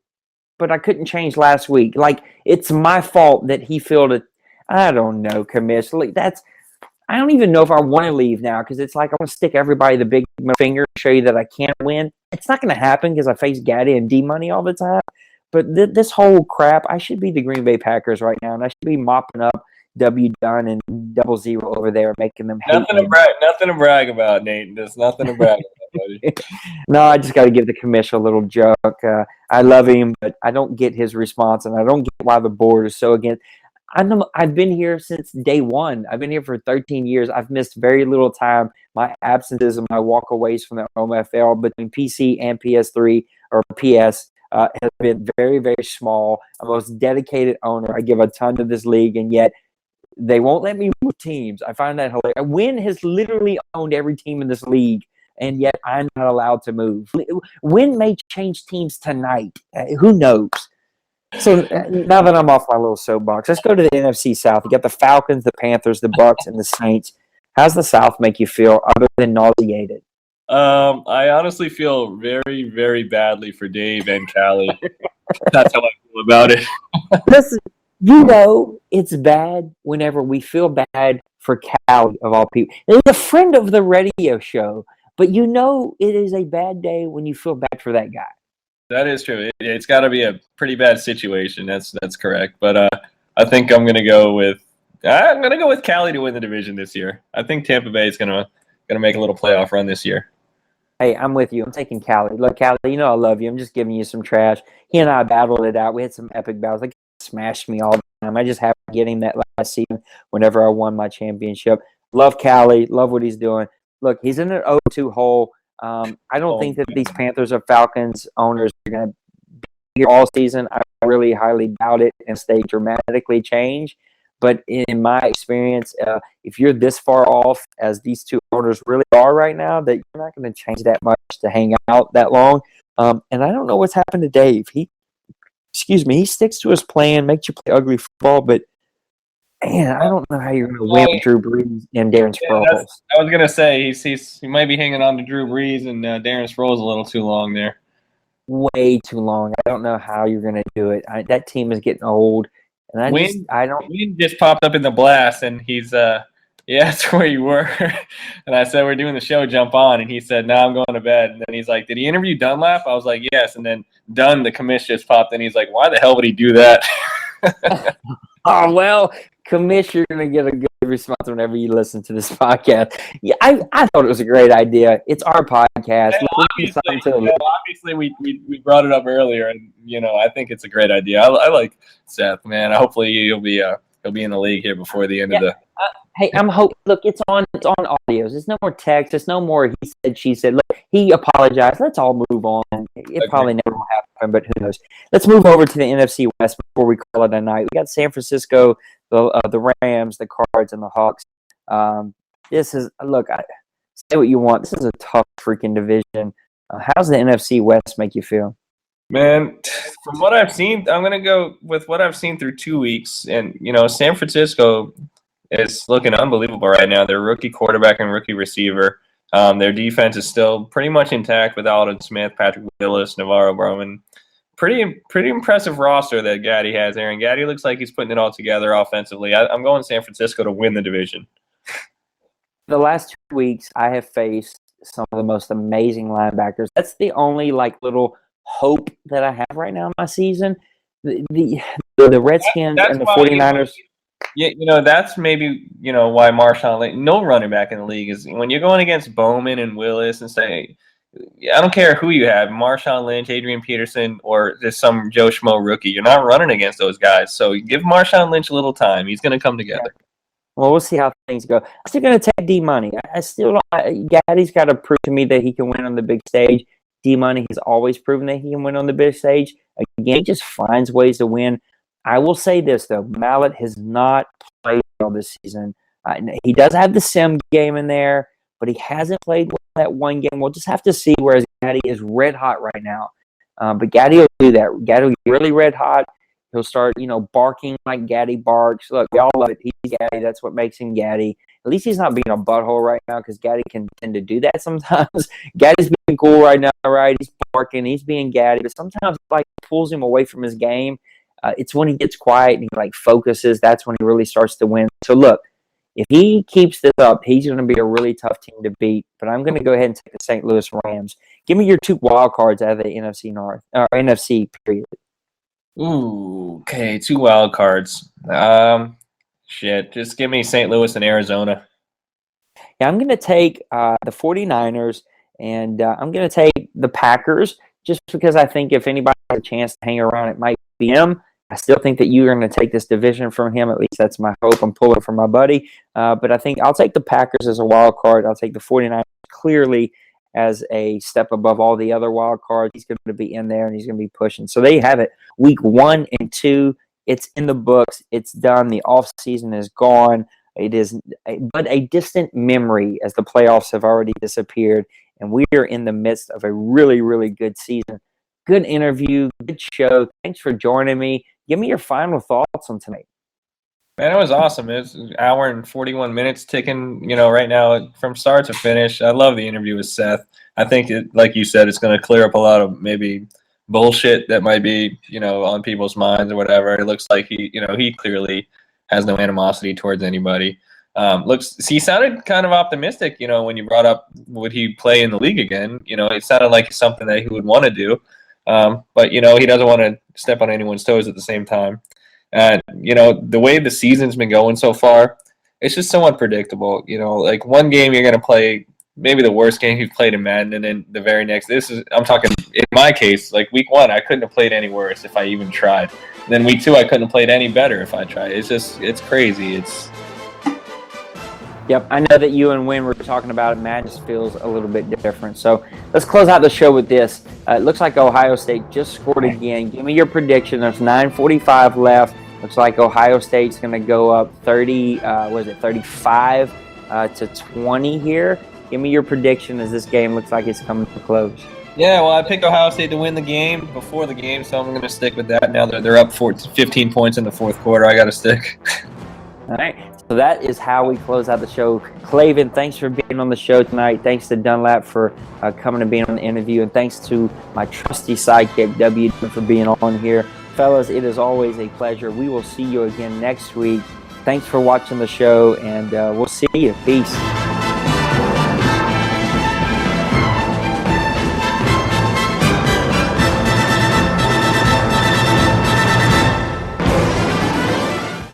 but I couldn't change last week. Like, it's my fault that he filled it. I don't know, Kamish. Like, I don't even know if I want to leave now because it's like I want to stick everybody the big finger and show you that I can't win. It's not going to happen because I face Gaddy and D-Money all the time. But this whole crap, I should be the Green Bay Packers right now, and I should be mopping up W. Dunn and 00 over there, making them hate Nothing to brag about, Nate. There's nothing to brag about, buddy. No, I just got to give the commission a little joke. I love him, but I don't get his response, and I don't get why the board is so against. I've been here since day one. I've been here for 13 years. I've missed very little time. My absences and my walkaways from the OMFL between PC and PS3 or PS has been very, very small. I'm the most dedicated owner. I give a ton to this league, and yet they won't let me move teams. I find that hilarious. Win has literally owned every team in this league, and yet I'm not allowed to move. Win may change teams tonight. Who knows? So now that I'm off my little soapbox, let's go to the NFC South. You got the Falcons, the Panthers, the Bucks, and the Saints. How's the South make you feel other than nauseated? I honestly feel very, very badly for Dave and Callie. That's how I feel about it. Listen, you know it's bad whenever we feel bad for Callie, of all people. He's a friend of the radio show, but you know it is a bad day when you feel bad for that guy. That is true. It's got to be a pretty bad situation. That's correct. But I think I'm gonna go with Callie to win the division this year. I think Tampa Bay is gonna make a little playoff run this year. Hey, I'm with you. I'm taking Callie. Look, Callie, you know I love you. I'm just giving you some trash. He and I battled it out. We had some epic battles. Like, smashed me all the time. I just happened to get him that last season whenever I won my championship. Love Callie. Love what he's doing. Look, he's in an 0-2 hole. I don't think that these Panthers or Falcons owners are going to be here all season. I really highly doubt it unless they dramatically change. But in my experience, if you're this far off as these two owners really are right now, that you're not going to change that much to hang out that long. And I don't know what's happened to Dave. He sticks to his plan, makes you play ugly football, but man, I don't know how you're going to win with Drew Brees and Darren Sproles. I was going to say he might be hanging on to Drew Brees and Darren Sproles a little too long there. Way too long. I don't know how you're going to do it. That team is getting old. And Wynn just popped up in the blast, and he's that's where you were. And I said, we're doing the show, jump on. And he said, no, I'm going to bed. And then he's like, did he interview Dunlap? I was like, yes. And then the commish just popped, and he's like, why the hell would he do that? Oh, well, commish, you're going to get a good response whenever you listen to this podcast. Yeah, I thought it was a great idea. It's our podcast. Obviously, we brought it up earlier, and I think it's a great idea. I like Seth, man. Hopefully he'll be in the league here before the end of the. Hey, I'm hoping. Look, it's on audios. There's no more text. There's no more he said, she said. Look, he apologized. Let's all move on. It probably never will happen, but who knows? Let's move over to the NFC West before we call it a night. We got San Francisco, the Rams, the Cards, and the Hawks. This is say what you want. This is a tough freaking division. How's the NFC West make you feel? Man, from what I've seen, I'm going to go with what I've seen through 2 weeks. And, San Francisco is looking unbelievable right now. Their rookie quarterback and rookie receiver. Their defense is still pretty much intact with Alden Smith, Patrick Willis, Navarro Bowman. Pretty impressive roster that Gaddy has there. And Gaddy looks like he's putting it all together offensively. I'm going San Francisco to win the division. The last 2 weeks, I have faced some of the most amazing linebackers. That's the only little hope that I have right now in my season. The Redskins and the 49ers. That's maybe why Marshawn Lynch, no running back in the league, is when you're going against Bowman and Willis and say, I don't care who you have, Marshawn Lynch, Adrian Peterson, or just some Joe Schmo rookie. You're not running against those guys. So give Marshawn Lynch a little time. He's going to come together. Well, we'll see how things go. I'm still going to take D-Money. Gaddy's got to prove to me that he can win on the big stage. D-Money has always proven that he can win on the big stage. Again, he just finds ways to win. I will say this, though. Mallett has not played well this season. He does have the sim game in there, but he hasn't played well that one game. We'll just have to see, whereas Gaddy is red hot right now. But Gaddy will do that. Gaddy will be really red hot. He'll start, barking like Gaddy barks. Look, we all love it. He's Gaddy. That's what makes him Gaddy. At least he's not being a butthole right now, because Gaddy can tend to do that sometimes. Gaddy's being cool right now, right? He's barking. He's being Gaddy. But sometimes it pulls him away from his game. It's when he gets quiet and he focuses. That's when he really starts to win. So look, if he keeps this up, he's going to be a really tough team to beat. But I'm going to go ahead and take the St. Louis Rams. Give me your 2 wild cards out of the NFC North or NFC period. Ooh, okay, 2 wild cards. Just give me St. Louis and Arizona. Yeah, I'm going to take the 49ers, and I'm going to take the Packers, just because I think if anybody has a chance to hang around, it might be him. I still think that you're going to take this division from him. At least that's my hope. I'm pulling for my buddy. But I think I'll take the Packers as a wild card. I'll take the 49ers clearly as a step above all the other wild cards. He's going to be in there, and he's going to be pushing. So there you have it. Week 1 and 2, it's in the books. It's done. The offseason is gone. It is but a distant memory, as the playoffs have already disappeared, and we are in the midst of a really, really good season. Good interview, good show. Thanks for joining me. Give me your final thoughts on tonight. Man, it was awesome. It's an hour and 41 minutes ticking, right now from start to finish. I love the interview with Seth. I think, like you said, it's going to clear up a lot of maybe bullshit that might be, on people's minds or whatever. It looks like he clearly has no animosity towards anybody. He sounded kind of optimistic, when you brought up would he play in the league again. It sounded like something that he would want to do. But, he doesn't want to step on anyone's toes at the same time. And, the way the season's been going so far, it's just so unpredictable. One game you're going to play maybe the worst game you've played in Madden, and then the very next. I'm talking in my case, like week 1, I couldn't have played any worse if I even tried. And then week 2, I couldn't have played any better if I tried. It's crazy. Yep, I know that you and Wynn were talking about it. Madden just feels a little bit different. So let's close out the show with this. It looks like Ohio State just scored again. Give me your prediction. There's 9:45 left. Looks like Ohio State's going to go up 35 to 20 here. Give me your prediction as this game looks like it's coming to a close. Yeah, well, I picked Ohio State to win the game before the game, so I'm going to stick with that. Now they're up 15 points in the fourth quarter. I got to stick. All right, so that is how we close out the show. Clavin, thanks for being on the show tonight. Thanks to Dunlap for coming and being on the interview, and thanks to my trusty sidekick, W, for being on here. Fellas, it is always a pleasure. We will see you again next week. Thanks for watching the show, and we'll see you. Peace.